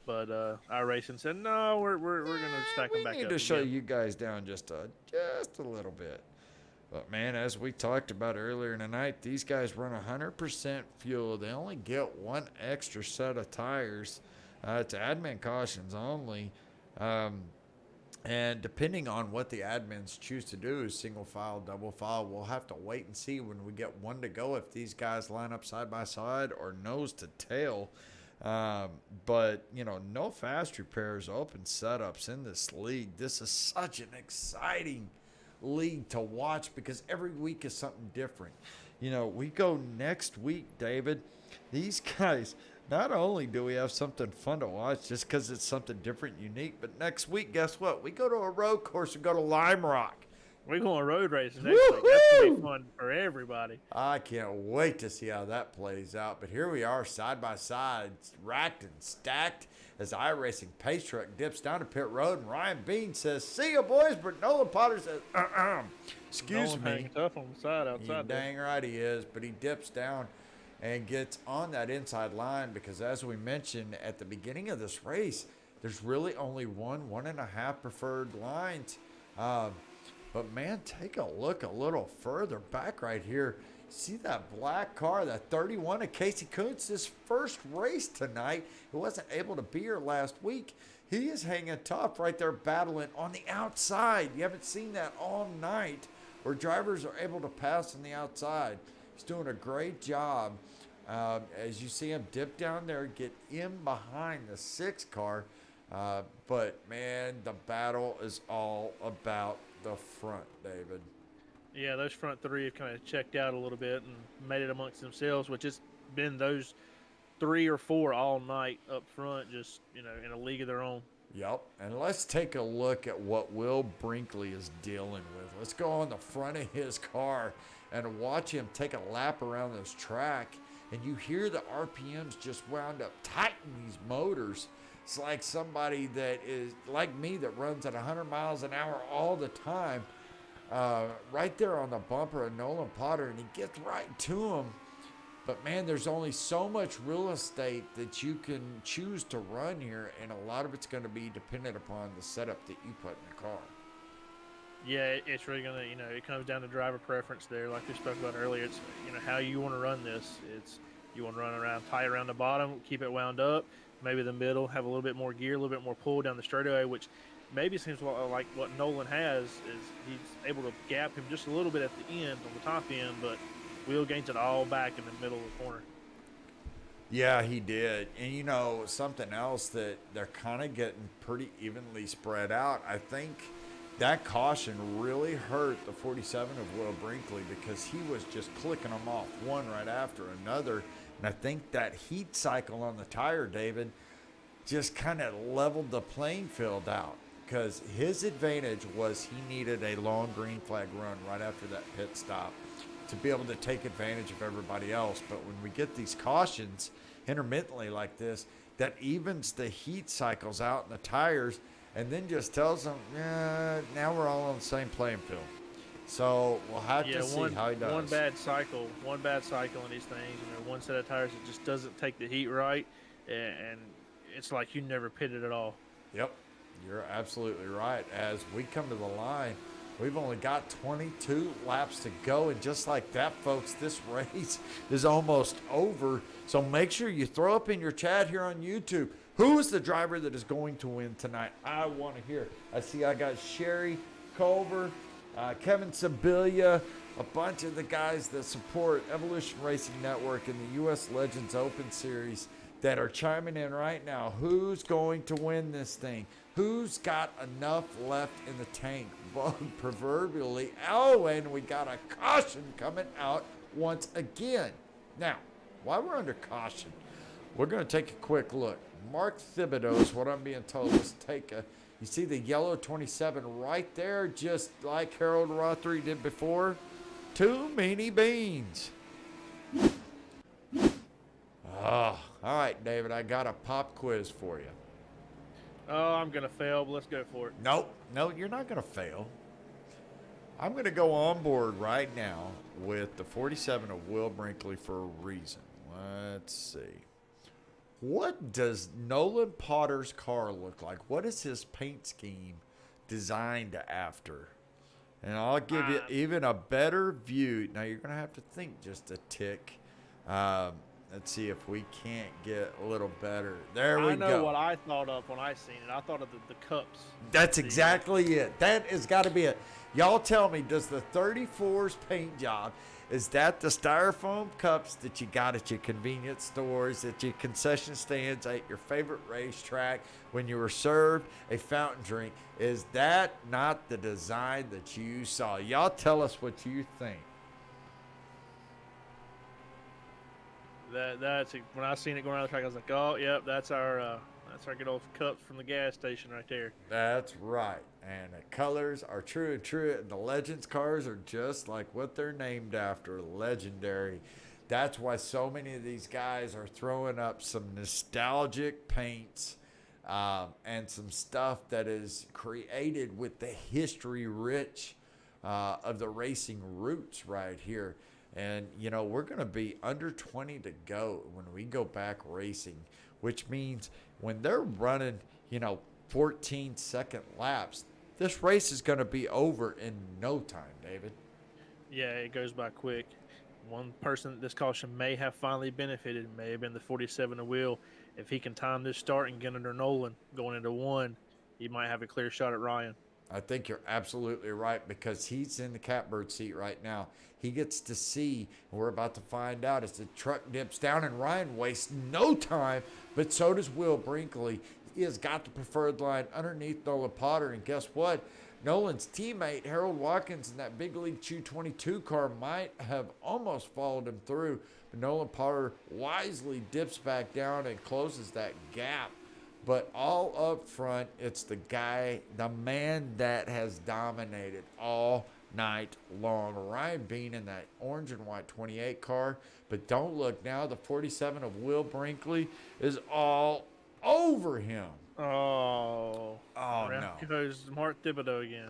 But iRacing said, no, we're gonna stack them back up. We need to show you guys down just a little bit. But man, as we talked about earlier tonight, these guys run 100% fuel. They only get 1 extra set of tires. It's admin cautions only. And depending on what the admins choose to do, single file, double file, we'll have to wait and see when we get 1 to go if these guys line up side by side or nose to tail. But, no fast repairs, open setups in this league. This is such an exciting league to watch because every week is something different. We go next week, David. These guys, not only do we have something fun to watch just because it's something different, unique, but next week, guess what? We go to a road course and go to Lime Rock. We're going road racing next week. That's going to be fun for everybody. I can't wait to see how that plays out. But here we are, side by side, racked and stacked, as iRacing Pace Truck dips down to pit road. And Ryan Bean says, see ya, boys. But Nolan Potter says, excuse Nolan me. hanging tough on the side You outside there. dang right he is. But he dips down and gets on that inside line because, as we mentioned at the beginning of this race, there's really only 1.5 preferred lines. But man, take a look a little further back right here. See that black car, that 31 of Casey Kuntz, his first race tonight. He wasn't able to be here last week. He is hanging tough right there, battling on the outside. You haven't seen that all night, where drivers are able to pass on the outside. He's doing a great job. As you see him dip down there, get in behind the 6 car. But man, the battle is all about the front, David. Yeah, those front 3 have kind of checked out a little bit and made it amongst themselves, which has been those 3 or 4 all night up front, just, in a league of their own. Yep. And let's take a look at what Will Brinkley is dealing with. Let's go on the front of his car and watch him take a lap around this track. And you hear the RPMs just wound up tighten these motors. It's like somebody that is like me that runs at 100 miles an hour all the time. Right there on the bumper of Nolan Potter, and he gets right to him. But man, there's only so much real estate that you can choose to run here, and a lot of it's going to be dependent upon the setup that you put in the car. Yeah, it's really gonna, it comes down to driver preference there, like we spoke about earlier. It's how you want to run this. It's you want to run around tight around the bottom, keep it wound up, maybe the middle, have a little bit more gear, a little bit more pull down the straightaway, which maybe seems like what Nolan has is he's able to gap him just a little bit at the end on the top end, but Will gains it all back in the middle of the corner. Yeah, he did. And something else that they're kind of getting pretty evenly spread out. I think that caution really hurt the 47 of Will Brinkley because he was just clicking them off one right after another. And I think that heat cycle on the tire, David, just kind of leveled the playing field out because his advantage was he needed a long green flag run right after that pit stop to be able to take advantage of everybody else. But when we get these cautions intermittently like this, that evens the heat cycles out in the tires and then just tells them, yeah, now we're all on the same playing field. So we'll have Yeah, to see how he does. one bad cycle in these things. You know, one set of tires that just doesn't take the heat right, and it's like you never pitted at all. Yep, you're absolutely right. As we come to the line, we've only got 22 laps to go. And just like that, folks, this race is almost over. So make sure you throw up in your chat here on YouTube, who is the driver that is going to win tonight? I want to hear. I see I got Sherry Culver, Kevin Sibilia, a bunch of the guys that support Evolution Racing Network and the U.S. Legends Open Series that are chiming in right now. Who's going to win this thing? Who's got enough left in the tank? Proverbially. Oh, and we got a caution coming out once again. Now, while we're under caution, we're going to take a quick look. Mark Thibodeau is what I'm being told. Let's take a, you see the yellow 27 right there, just like Harold Rothery did before? Too many beans. Oh, all right, David, I got a pop quiz for you. Oh, I'm gonna fail, but let's go for it. Nope, no, you're not going to fail. I'm going to go on board right now with the 47 of Will Brinkley for a reason. Let's see. What does Nolan Potter's car look like? What is his paint scheme designed after? And I'll give you even a better view. Now, you're going to have to think just a tick. Let's see if we can't get a little better. There we go. I know what I thought of when I seen it. I thought of the cups. That's exactly it. That has got to be it. Y'all tell me, does the 34's paint job, is that the styrofoam cups that you got at your convenience stores, at your concession stands, at your favorite racetrack, when you were served a fountain drink? Is that not the design that you saw? Y'all tell us what you think. That's when I seen it going around the track. I was like, oh, yep, that's our good old cups from the gas station right there. That's right. And the colors are true and true. And the Legends cars are just like what they're named after, legendary. That's why so many of these guys are throwing up some nostalgic paints and some stuff that is created with the history rich of the racing roots right here. And, you know, we're going to be under 20 to go when we go back racing, which means when they're running, 14-second laps, this race is going to be over in no time, David. Yeah, it goes by quick. One person that this caution may have finally benefited may have been the 47 of Will. If he can time this start and get under Nolan going into one, he might have a clear shot at Ryan. I think you're absolutely right because he's in the catbird seat right now. He gets to see, and we're about to find out as the truck dips down, and Ryan wastes no time, but so does Will Brinkley. He has got the preferred line underneath Nolan Potter, and guess what? Nolan's teammate, Harold Watkins, in that Big League Chew 22 car might have almost followed him through, but Nolan Potter wisely dips back down and closes that gap. But all up front, it's the guy, the man that has dominated all night long. Ryan Bean in that orange and white 28 car. But don't look now, the 47 of Will Brinkley is all over him. Oh no. Goes Mark Thibodeau again.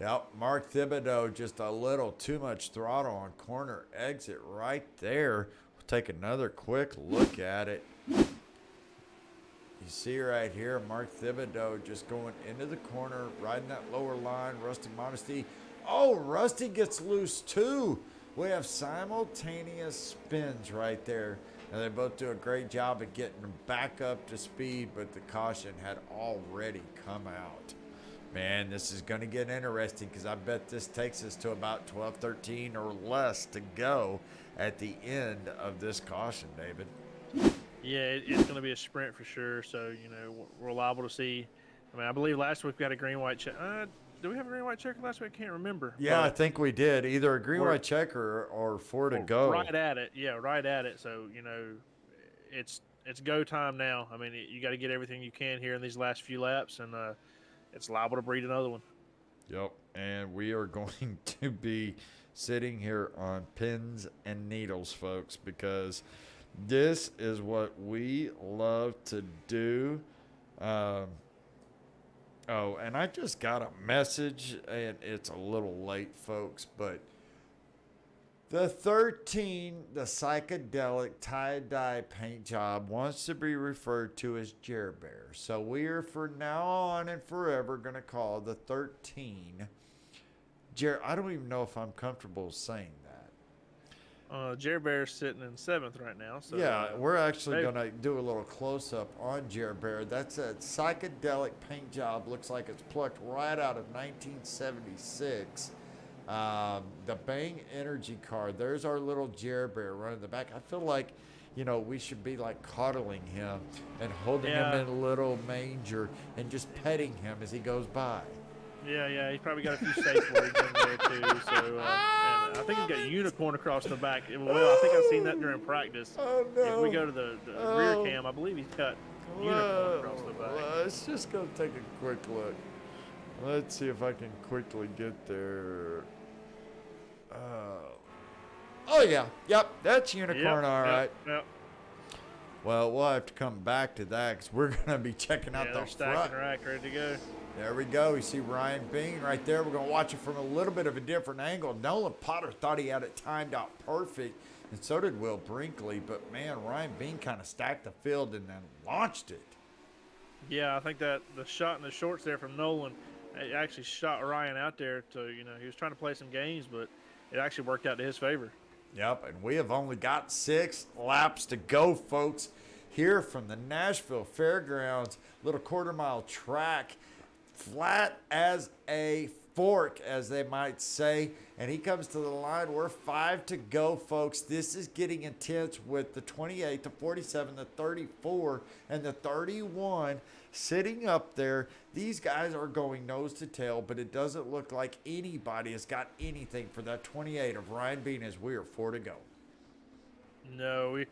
Yep, Mark Thibodeau, just a little too much throttle on corner exit right there. We'll take another quick look at it. You see right here, Mark Thibodeau just going into the corner, riding that lower line. Rusty Modesty. Oh, Rusty gets loose too. We have simultaneous spins right there. And they both do a great job of getting them back up to speed, but the caution had already come out. Man, this is going to get interesting because I bet this takes us to about 12, 13 or less to go at the end of this caution, David. Yeah, it's going to be a sprint for sure. So, we're liable to see. I believe last week we had a green-white check. Did we have a green-white checker last week? I can't remember. Yeah, I think we did. Either a green-white checker or 4 to go. Right at it. Yeah, right at it. So, it's go time now. You got to get everything you can here in these last few laps, and it's liable to breed another one. Yep, and we are going to be sitting here on pins and needles, folks, because this is what we love to do. Oh, and I just got a message, and it's a little late, folks, but the 13, the psychedelic tie-dye paint job, wants to be referred to as Jer Bear. So we are, for now on and forever, going to call the 13 Jer. I don't even know if I'm comfortable saying that. Jer Bear's sitting in 7th right now. So Yeah, we're actually Dave- going to do a little close-up on Jer Bear. That's a psychedelic paint job. Looks like it's plucked right out of 1976. The Bang Energy card. There's our little Jer Bear running the back. I feel like, we should be like coddling him and holding him in a little manger and just petting him as he goes by. Yeah, he's probably got a few safe words in there too. So, and I think he's got a unicorn across the back. Well, I think I've seen that during practice. Oh, no. If we go to the rear cam, I believe he's got unicorn across the back. Let's just go take a quick look. Let's see if I can quickly get there. Oh yeah, yep, that's unicorn, all right. Yep. Well, we'll have to come back to that because we're gonna be checking out Yeah, the they're stacking front. rack, ready to go. There we go. You see Ryan Bean right there. We're going to watch it from a little bit of a different angle. Nolan Potter thought he had it timed out perfect, and so did Will Brinkley. But, man, Ryan Bean kind of stacked the field and then launched it. Yeah, I think that the shot in the shorts there from Nolan, it actually shot Ryan out there to, he was trying to play some games, but it actually worked out to his favor. Yep, and we have only got 6 laps to go, folks, here from the Nashville Fairgrounds, little quarter-mile track. Flat as a fork, as they might say. And he comes to the line. We're 5 to go, folks. This is getting intense with the 28, the 47, the 34, and the 31 sitting up there. These guys are going nose to tail, but it doesn't look like anybody has got anything for that 28 of Ryan Bean as we are 4 to go. No, the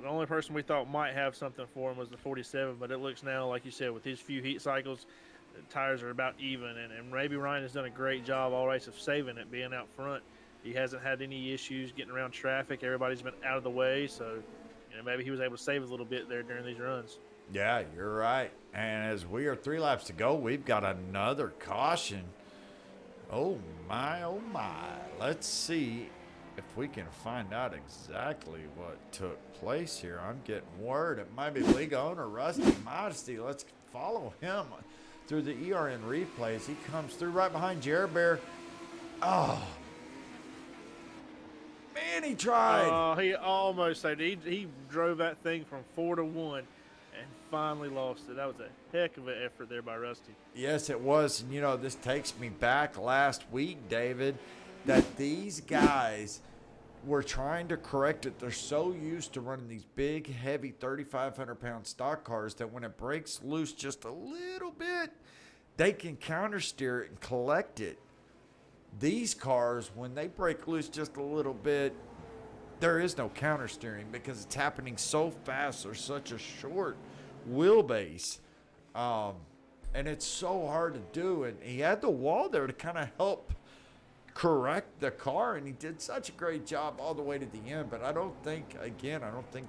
only person we thought might have something for him was the 47, but it looks now, like you said, with his few heat cycles, the tires are about even, and maybe Ryan has done a great job all race of saving it, being out front. He hasn't had any issues getting around traffic. Everybody's been out of the way, so maybe he was able to save a little bit there during these runs. Yeah, you're right. And as we are 3 laps to go, we've got another caution. Oh my, oh my. Let's see if we can find out exactly what took place here. I'm getting word it might be league owner Rusty Modesty. Let's follow him through the ERN replays. He comes through right behind Jared Bear. Oh, man, he tried. Oh, he almost saved it. He drove that thing from 4 to 1 and finally lost it. That was a heck of an effort there by Rusty. Yes, it was. And, this takes me back last week, David, that these guys were trying to correct it. They're so used to running these big, heavy 3,500-pound stock cars that when it breaks loose just a little bit, they can counter steer it and collect it. These cars, when they break loose just a little bit, there is no counter steering because it's happening so fast. There's such a short wheelbase. And it's so hard to do. And he had the wall there to kind of help correct the car, and he did such a great job all the way to the end. But I don't think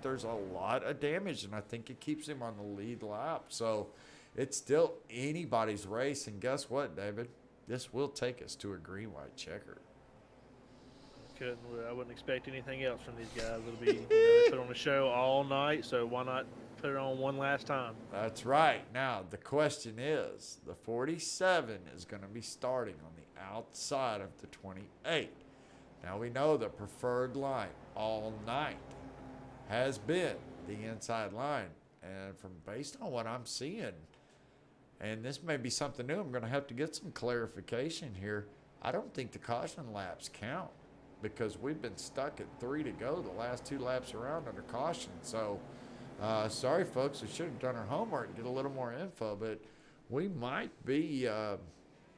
there's a lot of damage, and I think it keeps him on the lead lap. So it's still anybody's race. And guess what, David? This will take us to a green-white checker. I wouldn't expect anything else from these guys. It'll be they put on a show all night, so why not put it on one last time? That's right. Now, the question is, the 47 is going to be starting on the outside of the 28. Now, we know the preferred line all night has been the inside line. And based on what I'm seeing, and this may be something new, I'm going to have to get some clarification here. I don't think the caution laps count because we've been stuck at 3 to go the last 2 laps around under caution. So, sorry, folks. We should have done our homework and get a little more info, but we might be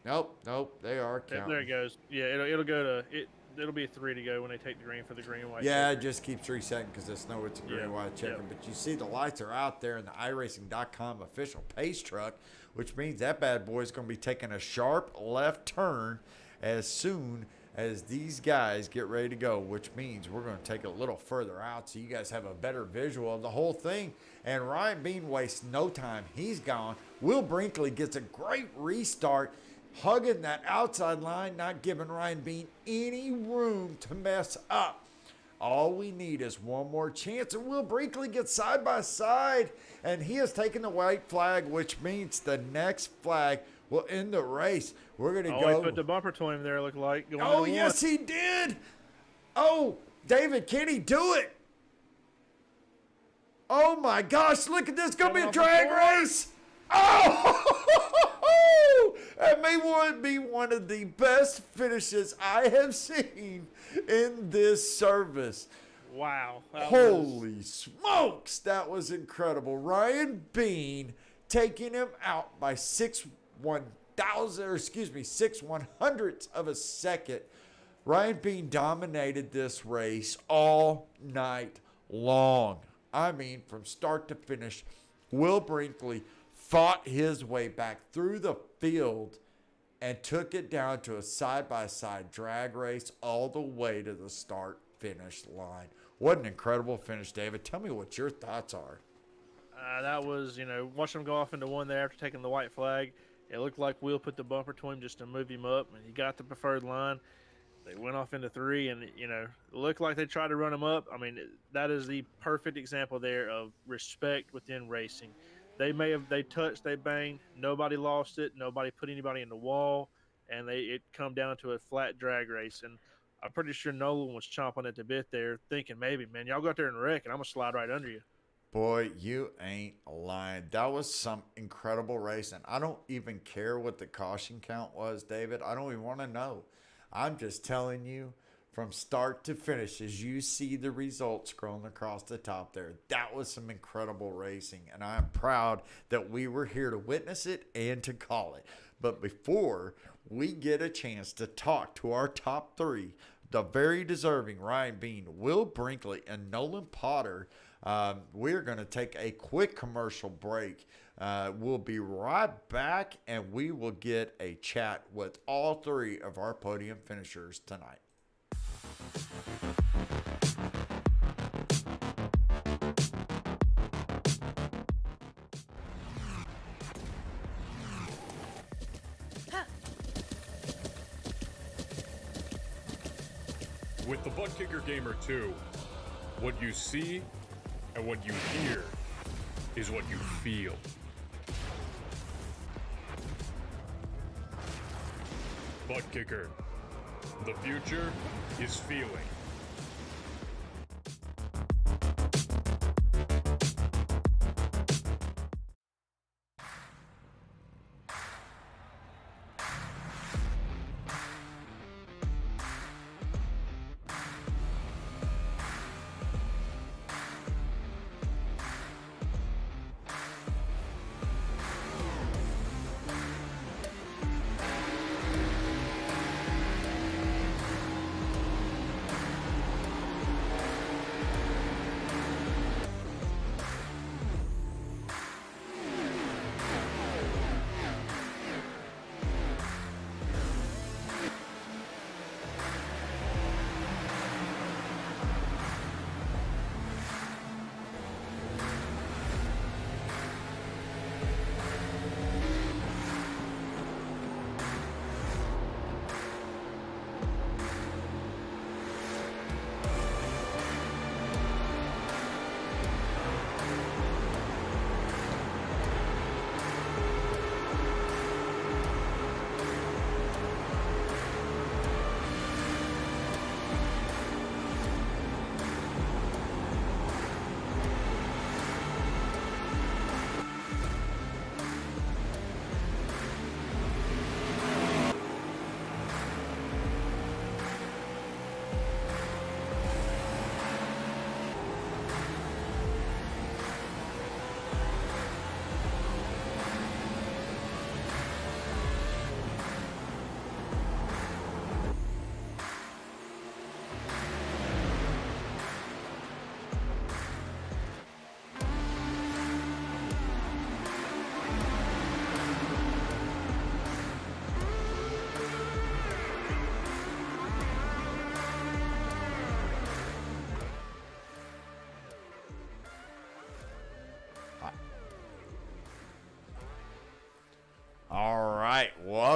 nope, they are counting. There it goes. Yeah, it'll go to it. It'll be a 3 to go when they take the green for the green white. Yeah, checker. it just keeps resetting because it's know it's a green Yep, white checker. yep. But you see the lights are out there in the iRacing.com official pace truck, which means that bad boy is going to be taking a sharp left turn as soon as these guys get ready to go, which means we're going to take it a little further out so you guys have a better visual of the whole thing. And Ryan Bean wastes no time. He's gone. Will Brinkley gets a great restart, hugging that outside line, not giving Ryan Bean any room to mess up. All we need is one more chance, and Will Brinkley gets side by side, and he has taken the white flag, which means the next flag will end the race. We're going to go. He put the bumper to him there, looked like. Going Oh, to the yes, one. he did. Oh, David, can he do it? Oh, my gosh, look at this. Going to be a drag race. Oh, that may be one of the best finishes I have seen in this service. Wow. That was- Holy smokes, that was incredible. Ryan Bean taking him out by 6/100ths of a second. Ryan Bean dominated this race all night long. I mean, from start to finish, Will Brinkley fought his way back through the field and took it down to a side-by-side drag race all the way to the start-finish line. What an incredible finish, David. Tell me what your thoughts are. That was, watching him go off into one there after taking the white flag. It looked like Will put the bumper to him just to move him up, and he got the preferred line. They went off into three, and, it looked like they tried to run him up. I mean, that is the perfect example there of respect within racing. They touched, they banged, nobody lost it, nobody put anybody in the wall, and it come down to a flat drag race. And I'm pretty sure Nolan was chomping at the bit there, thinking maybe, man, y'all go out there and wreck, and I'm gonna slide right under you. Boy, you ain't lying. That was some incredible racing. I don't even care what the caution count was, David. I don't even want to know. I'm just telling you, from start to finish, as you see the results scrolling across the top there, that was some incredible racing. And I'm proud that we were here to witness it and to call it. But before we get a chance to talk to our top three, the very deserving Ryan Bean, Will Brinkley, and Nolan Potter, we're going to take a quick commercial break. We'll be right back, and we will get a chat with all three of our podium finishers tonight. With the Butt Kicker Gamer 2, what you see and what you hear is what you feel. Butt Kicker. The future is feeling.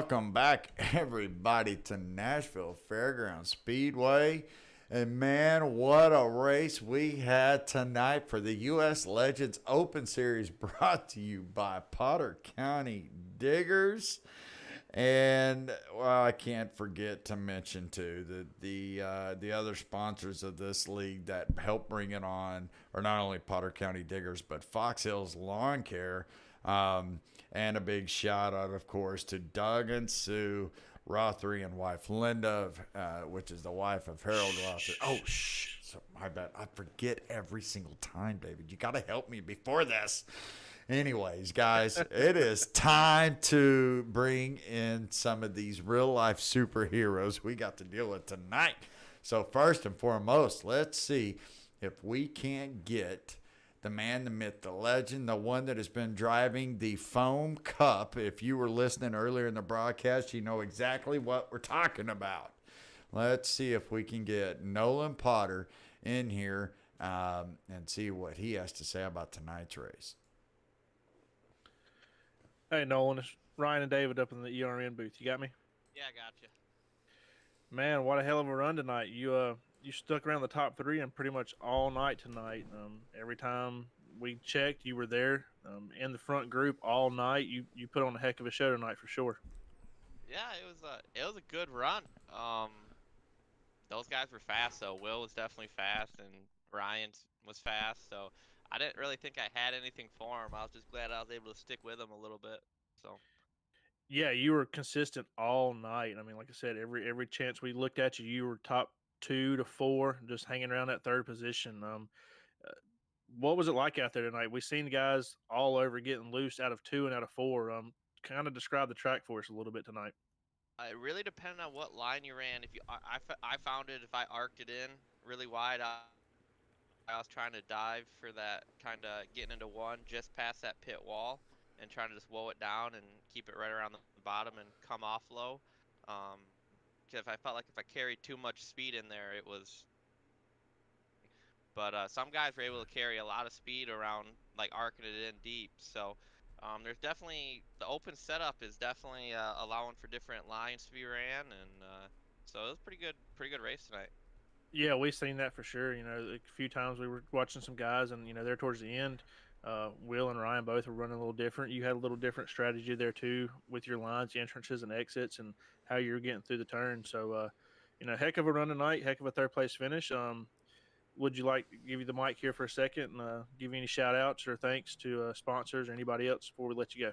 welcome back, everybody, to Nashville Fairgrounds Speedway. And man, what a race we had tonight for the U.S. Legends Open Series, brought to you by Potter County Diggers. And well, I can't forget to mention too the other sponsors of this league that helped bring it on are not only Potter County Diggers but Fox Hills Lawn Care. And a big shout out, of course, to Doug and Sue Rothery and wife Linda, which is the wife of Harold Rothery. Oh, shh. So my bad. I forget every single time, David. You got to help me before this. Anyways, guys, it is time to bring in some of these real life superheroes we got to deal with tonight. So first and foremost, let's see if we can't get the man, the myth, the legend, the one that has been driving the Foam Cup. If you were listening earlier in the broadcast, you know exactly what we're talking about. Let's see if we can get Nolan Potter in here and see what he has to say about tonight's race. Hey, Nolan, it's Ryan and David up in the ERN booth. You got me? Yeah, I got you. Man, what a hell of a run tonight. You stuck around the top three and pretty much all night tonight. Every time we checked, you were there in the front group all night. You put on a heck of a show tonight for sure. Yeah, it was a good run. Those guys were fast. So Will was definitely fast, and Ryan was fast. So I didn't really think I had anything for him. I was just glad I was able to stick with him a little bit. So Yeah, you were consistent all night. I mean, like I said, every chance we looked at you, you were top 2 to 4, just hanging around that third position. What was it like out there tonight? We seen guys all over getting loose out of 2 and out of 4. Kind of describe the track for us a little bit tonight. it really depended on what line you ran. If you, I found it if I arced it in really wide. I was trying to dive for that kind of getting into one just past that pit wall and trying to just woe it down and keep it right around the bottom and come off low. Because if I felt like if I carried too much speed in there, it was. But some guys were able to carry a lot of speed around, like arcing it in deep. So there's definitely the open setup is definitely allowing for different lines to be ran, and so it was pretty good race tonight. Yeah, we've seen that for sure. You know, a few times we were watching some guys, and there towards the end, Will and Ryan both were running a little different. You had a little different strategy there too with your lines, entrances, and exits, and how you were getting through the turn. So, heck of a run tonight, heck of a third place finish. Would you like to give you the mic here for a second and give you any shout outs or thanks to sponsors or anybody else before we let you go?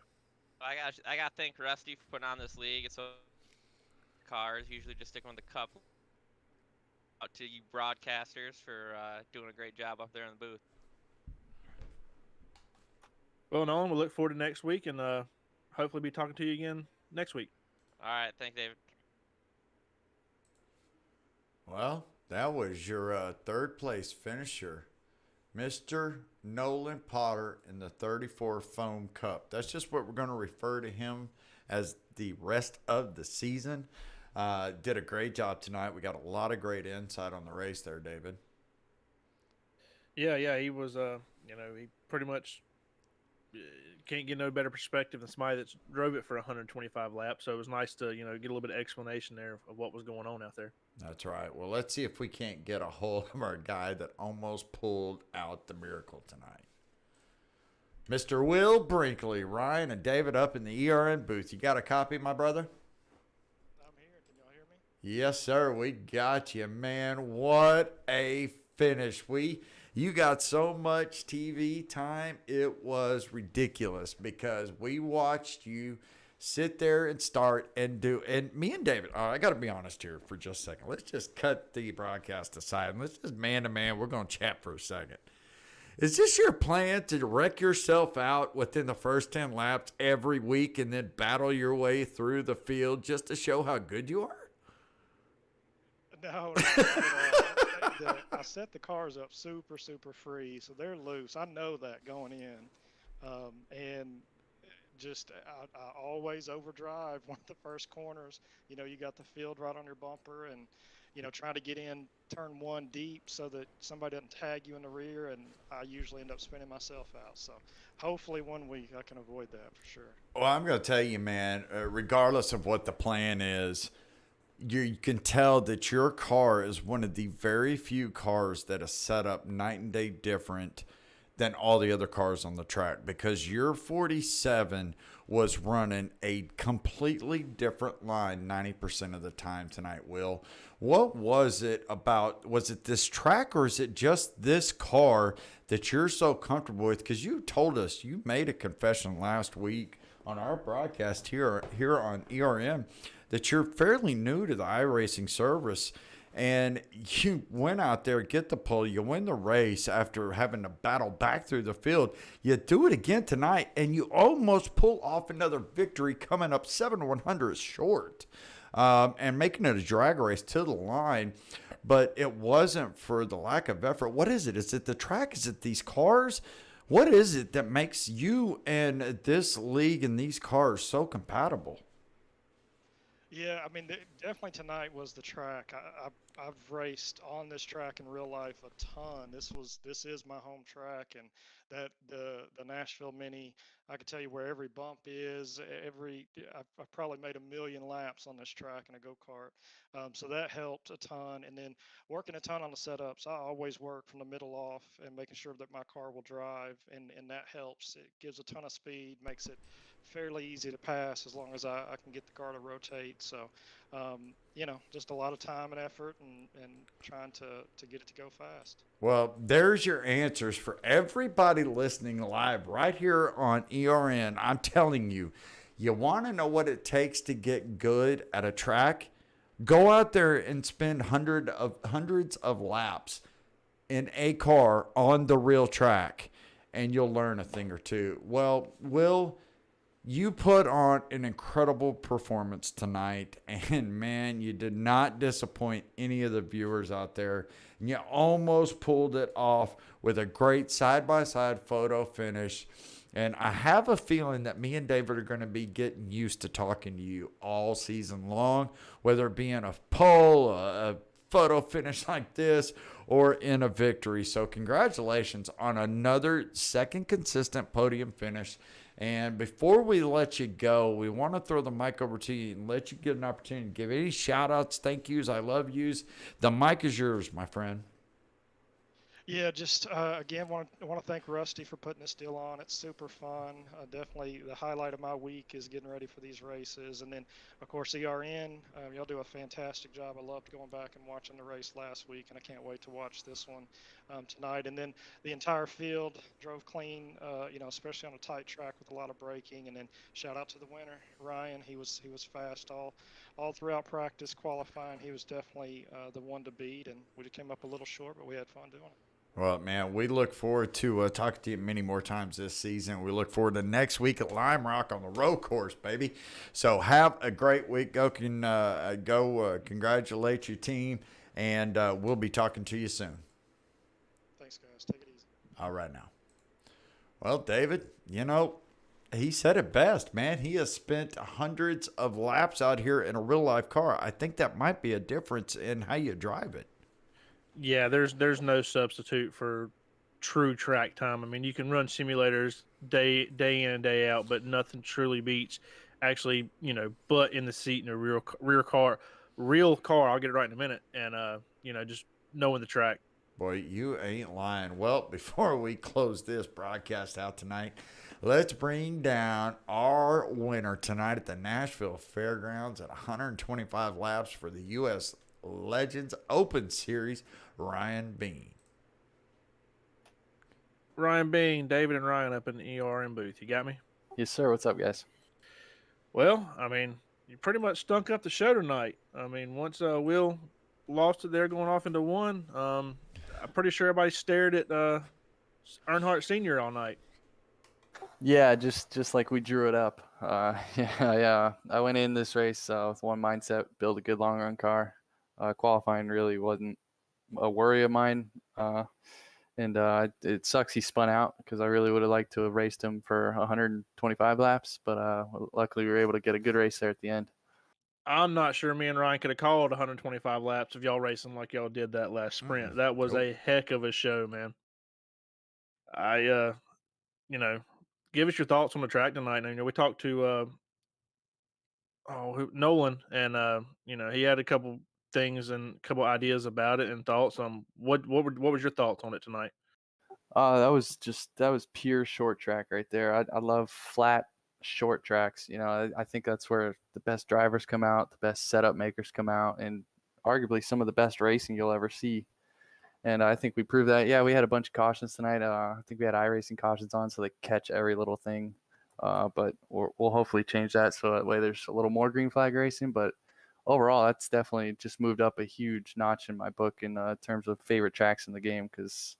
I got to thank Rusty for putting on this league. It's so cars usually just sticking with the cup. Out to you broadcasters for doing a great job up there in the booth. Well, Nolan, we look forward to next week and hopefully be talking to you again next week. All right, thanks, David. Well, that was your third place finisher, Mr. Nolan Potter in the 34 Foam Cup. That's just what we're going to refer to him as the rest of the season. Did a great job tonight. We got a lot of great insight on the race there, David. Yeah, he was, he pretty much can't get no better perspective than somebody that's drove it for 125 laps. So it was nice to, get a little bit of explanation there of what was going on out there. That's right. Well, let's see if we can't get a hold of our guy that almost pulled out the miracle tonight. Mr. Will Brinkley, Ryan, and David up in the ERN booth. You got a copy, my brother? I'm here. Can y'all hear me? Yes, sir. We got you, man. What a finish. You got so much TV time. It was ridiculous because we watched you sit there and start and do. And me and David, I got to be honest here for just a second. Let's just cut the broadcast aside and let's just man to man. We're going to chat for a second. Is this your plan to wreck yourself out within the first 10 laps every week and then battle your way through the field just to show how good you are? No, I set the cars up super free, so they're loose. I know that going in, and just I always overdrive one of the first corners. You got the field right on your bumper, and trying to get in turn one deep so that somebody doesn't tag you in the rear, and I usually end up spinning myself out. So hopefully 1 week I can avoid that for sure. Well, I'm going to tell you, man, regardless of what the plan is, you can tell that your car is one of the very few cars that is set up night and day different than all the other cars on the track, because your 47 was running a completely different line 90% of the time tonight, Will. What was it about? Was it this track, or is it just this car that you're so comfortable with? Because you told us, you made a confession last week on our broadcast here on ERM, that you're fairly new to the iRacing service, and you went out there, get the pole, you win the race after having to battle back through the field. You do it again tonight, and you almost pull off another victory, coming up 7/100 short, and making it a drag race to the line. But it wasn't for the lack of effort. What is it? Is it the track? Is it these cars? What is it that makes you and this league and these cars so compatible? Yeah, I mean, definitely tonight was the track. I've raced on this track in real life a ton. This is my home track, and that the Nashville Mini, I could tell you where every bump is. I've probably made 1 million laps on this track in a go kart, so that helped a ton. And then working a ton on the setups. I always work from the middle off and making sure that my car will drive, and that helps. It gives a ton of speed, makes it fairly easy to pass as long as I can get the car to rotate. So, just a lot of time and effort, and trying to get it to go fast. Well, there's your answers for everybody listening live right here on ERN. I'm telling you, you want to know what it takes to get good at a track? Go out there and spend hundreds of laps in a car on the real track, and you'll learn a thing or two. Well, Will, you put on an incredible performance tonight, and man, you did not disappoint any of the viewers out there. And you almost pulled it off with a great side-by-side photo finish. And I have a feeling that me and David are going to be getting used to talking to you all season long, whether it be in a pole, a photo finish like this, or in a victory. So congratulations on another second consistent podium finish. And before we let you go, we want to throw the mic over to you and let you get an opportunity to give any shout outs, thank yous, I love yous. The mic is yours, my friend. Yeah, just again, want to thank Rusty for putting this deal on. It's super fun. Definitely the highlight of my week is getting ready for these races, and then of course ERN. Y'all do a fantastic job. I loved going back and watching the race last week, and I can't wait to watch this one tonight. And then the entire field drove clean, especially on a tight track with a lot of braking. And then shout out to the winner, Ryan. He was fast all throughout practice, qualifying. He was definitely the one to beat, and we just came up a little short, but we had fun doing it. Well, man, we look forward to talking to you many more times this season. We look forward to next week at Lime Rock on the road course, baby. So have a great week. Go congratulate your team, and we'll be talking to you soon. Thanks, guys. Take it easy. All right now. Well, David, he said it best, man. He has spent hundreds of laps out here in a real life car. I think that might be a difference in how you drive it. Yeah, there's no substitute for true track time. I mean, you can run simulators day in and day out, but nothing truly beats actually, butt in the seat in a real car. I'll get it right in a minute, and just knowing the track. Boy, you ain't lying. Well, before we close this broadcast out tonight, let's bring down our winner tonight at the Nashville Fairgrounds at 125 laps for the U.S. Legends Open Series, Ryan Bean. Ryan Bean, David and Ryan up in the ERM booth. You got me? Yes, sir. What's up, guys? Well, I mean, you pretty much stunk up the show tonight. I mean, once Will lost it there going off into one, I'm pretty sure everybody stared at Earnhardt Sr. all night. Yeah, just like we drew it up. Yeah. I went in this race with one mindset: build a good long run car. Qualifying really wasn't a worry of mine, and it sucks he spun out because I really would have liked to have raced him for 125 laps, but luckily we were able to get a good race there at the end. I'm not sure me and Ryan could have called 125 laps if y'all racing like y'all did that last sprint. That was Nope. a heck of a show, man. I you know, give us your thoughts on the track tonight. And, we talked to Nolan, and he had a couple things and a couple ideas about it and thoughts. What was your thoughts on it tonight? That was pure short track right there. I love flat short tracks. I think that's where the best drivers come out, the best setup makers come out, and arguably some of the best racing you'll ever see. And I think we proved that. Yeah, we had a bunch of cautions tonight. I think we had iRacing cautions on so they catch every little thing. But we'll hopefully change that so that way there's a little more green flag racing. But overall, that's definitely just moved up a huge notch in my book in terms of favorite tracks in the game, because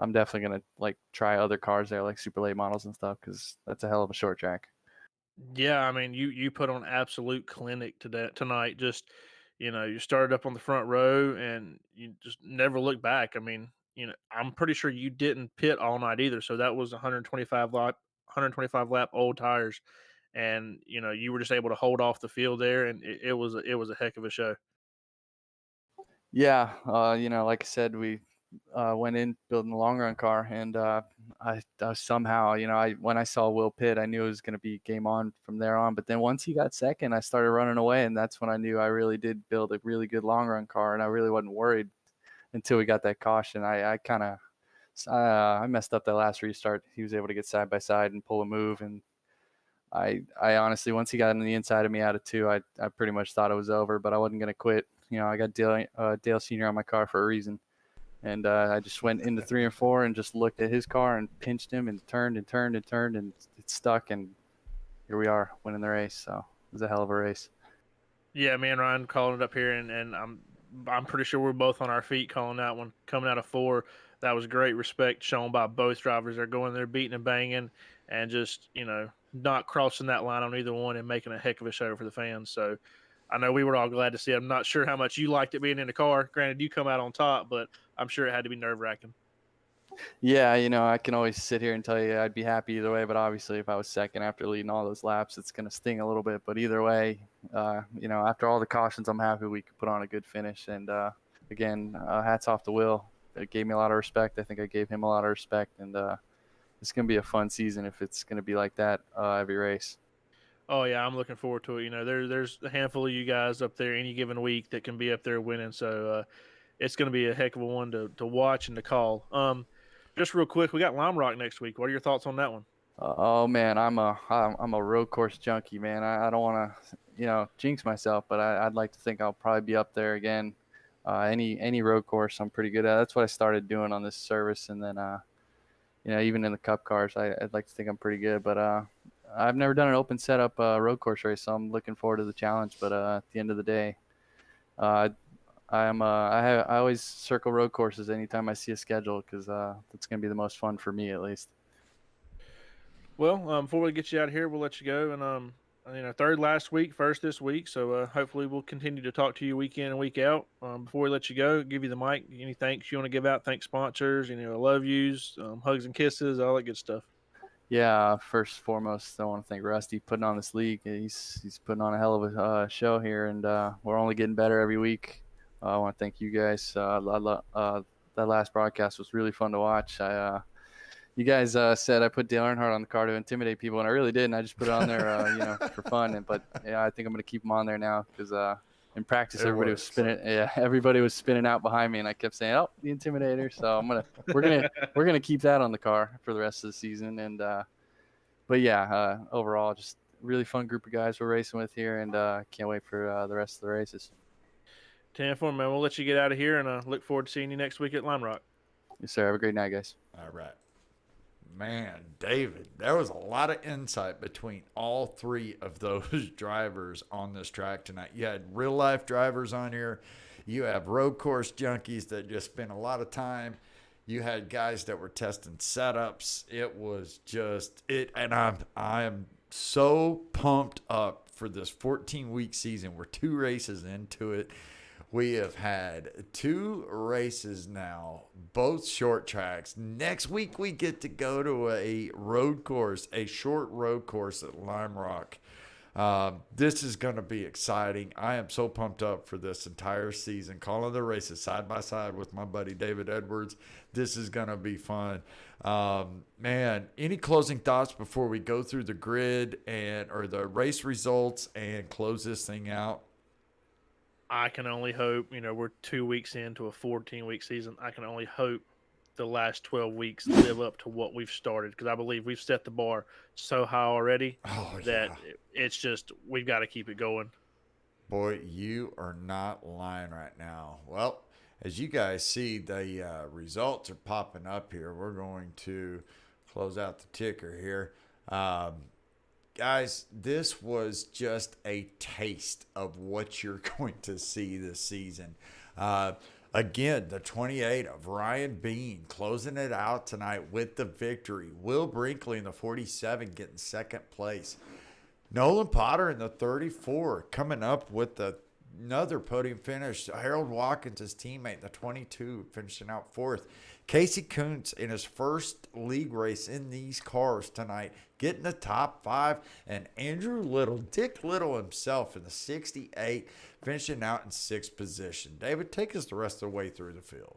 I'm definitely going to like try other cars there, like super late models and stuff, because that's a hell of a short track. Yeah, I mean, you put on absolute clinic tonight. Just you started up on the front row and you just never looked back. I mean, I'm pretty sure you didn't pit all night either. So that was 125 lap old tires, and you were just able to hold off the field there, and it was a heck of a show. Yeah, like I said, we went in building a long run car, and I somehow, when I saw Will Pitt, I knew it was going to be game on from there on. But then once he got second, I started running away, and that's when I knew I really did build a really good long run car, and I really wasn't worried until we got that caution. I kind of I messed up that last restart. He was able to get side by side and pull a move, and I honestly, once he got on the inside of me out of two, I pretty much thought it was over, but I wasn't going to quit. I got Dale Sr. on my car for a reason. And I just went into 3 and 4 and just looked at his car and pinched him and turned and turned and turned, and it stuck. And here we are winning the race. So it was a hell of a race. Yeah, me and Ryan calling it up here, and I'm pretty sure we're both on our feet calling that one coming out of 4. That was great respect shown by both drivers. They're going there beating and banging, and just not crossing that line on either one and making a heck of a show for the fans. So I know we were all glad to see it. I'm not sure how much you liked it being in the car. Granted, you come out on top, but I'm sure it had to be nerve wracking. Yeah, I can always sit here and tell you I'd be happy either way, but obviously if I was second after leading all those laps, it's going to sting a little bit. But either way, after all the cautions, I'm happy we could put on a good finish. And again, hats off to Will. It gave me a lot of respect. I think I gave him a lot of respect, and it's going to be a fun season if it's going to be like that every race. Oh yeah, I'm looking forward to it. There's a handful of you guys up there any given week that can be up there winning. So it's going to be a heck of a one to watch and to call. Just real quick, we got Lime Rock next week. What are your thoughts on that one? Oh man, I'm a road course junkie, man. I don't want to, jinx myself, but I'd like to think I'll probably be up there again. Any road course I'm pretty good at. That's what I started doing on this service, and then even in the Cup cars, I'd like to think I'm pretty good. But I've never done an open setup road course race, so I'm looking forward to the challenge. But at the end of the day, I always circle road courses anytime I see a schedule, because that's going to be the most fun for me at least. Well, before we get you out of here, we'll let you go. And third last week, first this week. So hopefully we'll continue to talk to you week in and week out. Before we let you go, give you the mic. Any thanks you want to give out? Thanks sponsors. Love yous, hugs and kisses, all that good stuff. Yeah, first and foremost, I want to thank Rusty putting on this league. He's putting on a hell of a show here, and we're only getting better every week. I want to thank you guys. That last broadcast was really fun to watch. You guys said I put Dale Earnhardt on the car to intimidate people, and I really didn't. I just put it on there, for fun. But yeah, I think I'm going to keep him on there now, because in practice everybody was spinning. Yeah, everybody was spinning out behind me, and I kept saying, "Oh, the intimidator." So we're gonna keep that on the car for the rest of the season. And but yeah, overall, just really fun group of guys we're racing with here, and can't wait for the rest of the races. 10-4, man. We'll let you get out of here, and look forward to seeing you next week at Lime Rock. Yes, sir. Have a great night, guys. All right. Man, David, there was a lot of insight between all 3 of those drivers on this track tonight. You had real-life drivers on here. You have road course junkies that just spent a lot of time. You had guys that were testing setups. It was just it, and I am so pumped up for this 14-week season. We're 2 races into it. We have had 2 races now, both short tracks. Next week, we get to go to a road course, a short road course at Lime Rock. This is going to be exciting. I am so pumped up for this entire season, calling the races side by side with my buddy David Edwards. This is going to be fun. Man, any closing thoughts before we go through the grid or the race results and close this thing out? I can only hope, we're 2 weeks into a 14-week season. I can only hope the last 12 weeks live up to what we've started, because I believe we've set the bar so high already that it's just we've got to keep it going. Boy, you are not lying right now. Well, as you guys see, the results are popping up here. We're going to close out the ticker here. Guys, this was just a taste of what you're going to see this season. Again, the 28 of Ryan Bean closing it out tonight with the victory. Will Brinkley in the 47 getting second place. Nolan Potter in the 34 coming up with another podium finish. Harold Watkins, his teammate, in the 22, finishing out fourth. Casey Kuntz in his first league race in these cars tonight, getting the top 5. And Andrew Little, Dick Little himself, in the 68, finishing out in 6th position. David, take us the rest of the way through the field.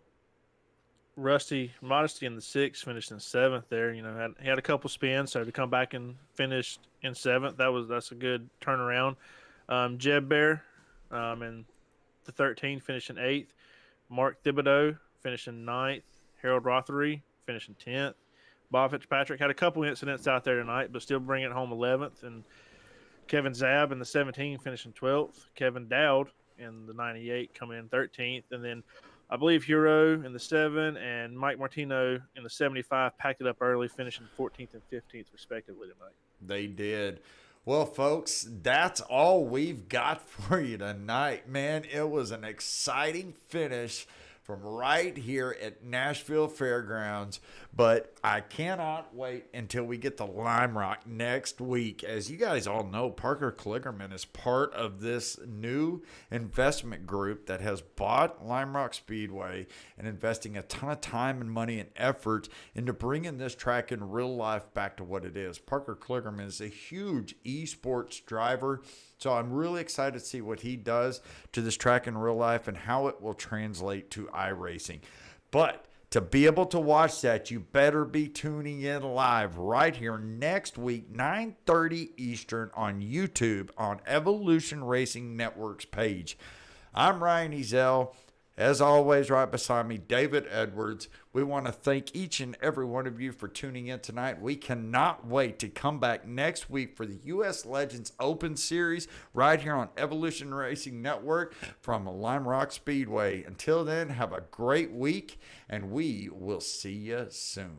Rusty Modesty in the 6th, finished in 7th there. He had a couple spins, so to come back and finish in 7th, that's a good turnaround. Jeb Bear in the 13, finishing 8th. Mark Thibodeau finishing 9th. Harold Rothery finishing 10th. Bob Fitzpatrick had a couple incidents out there tonight, but still bringing it home 11th. And Kevin Zab in the 17 finishing 12th. Kevin Dowd in the 98 coming in 13th. And then I believe Hero in the 7 and Mike Martino in the 75 packed it up early, finishing 14th and 15th respectively tonight. They did. Well, folks, that's all we've got for you tonight. Man, it was an exciting finish from right here at Nashville Fairgrounds. But I cannot wait until we get to Lime Rock next week. As you guys all know, Parker Kligerman is part of this new investment group that has bought Lime Rock Speedway and investing a ton of time and money and effort into bringing this track in real life back to what it is. Parker Kligerman is a huge esports driver, so I'm really excited to see what he does to this track in real life and how it will translate to iRacing. But to be able to watch that, you better be tuning in live right here next week, 9:30 Eastern on YouTube on Evolution Racing Network's page. I'm Ryan Ezel. As always, right beside me, David Edwards. We want to thank each and every one of you for tuning in tonight. We cannot wait to come back next week for the U.S. Legends Open Series right here on Evolution Racing Network from Lime Rock Speedway. Until then, have a great week, and we will see you soon.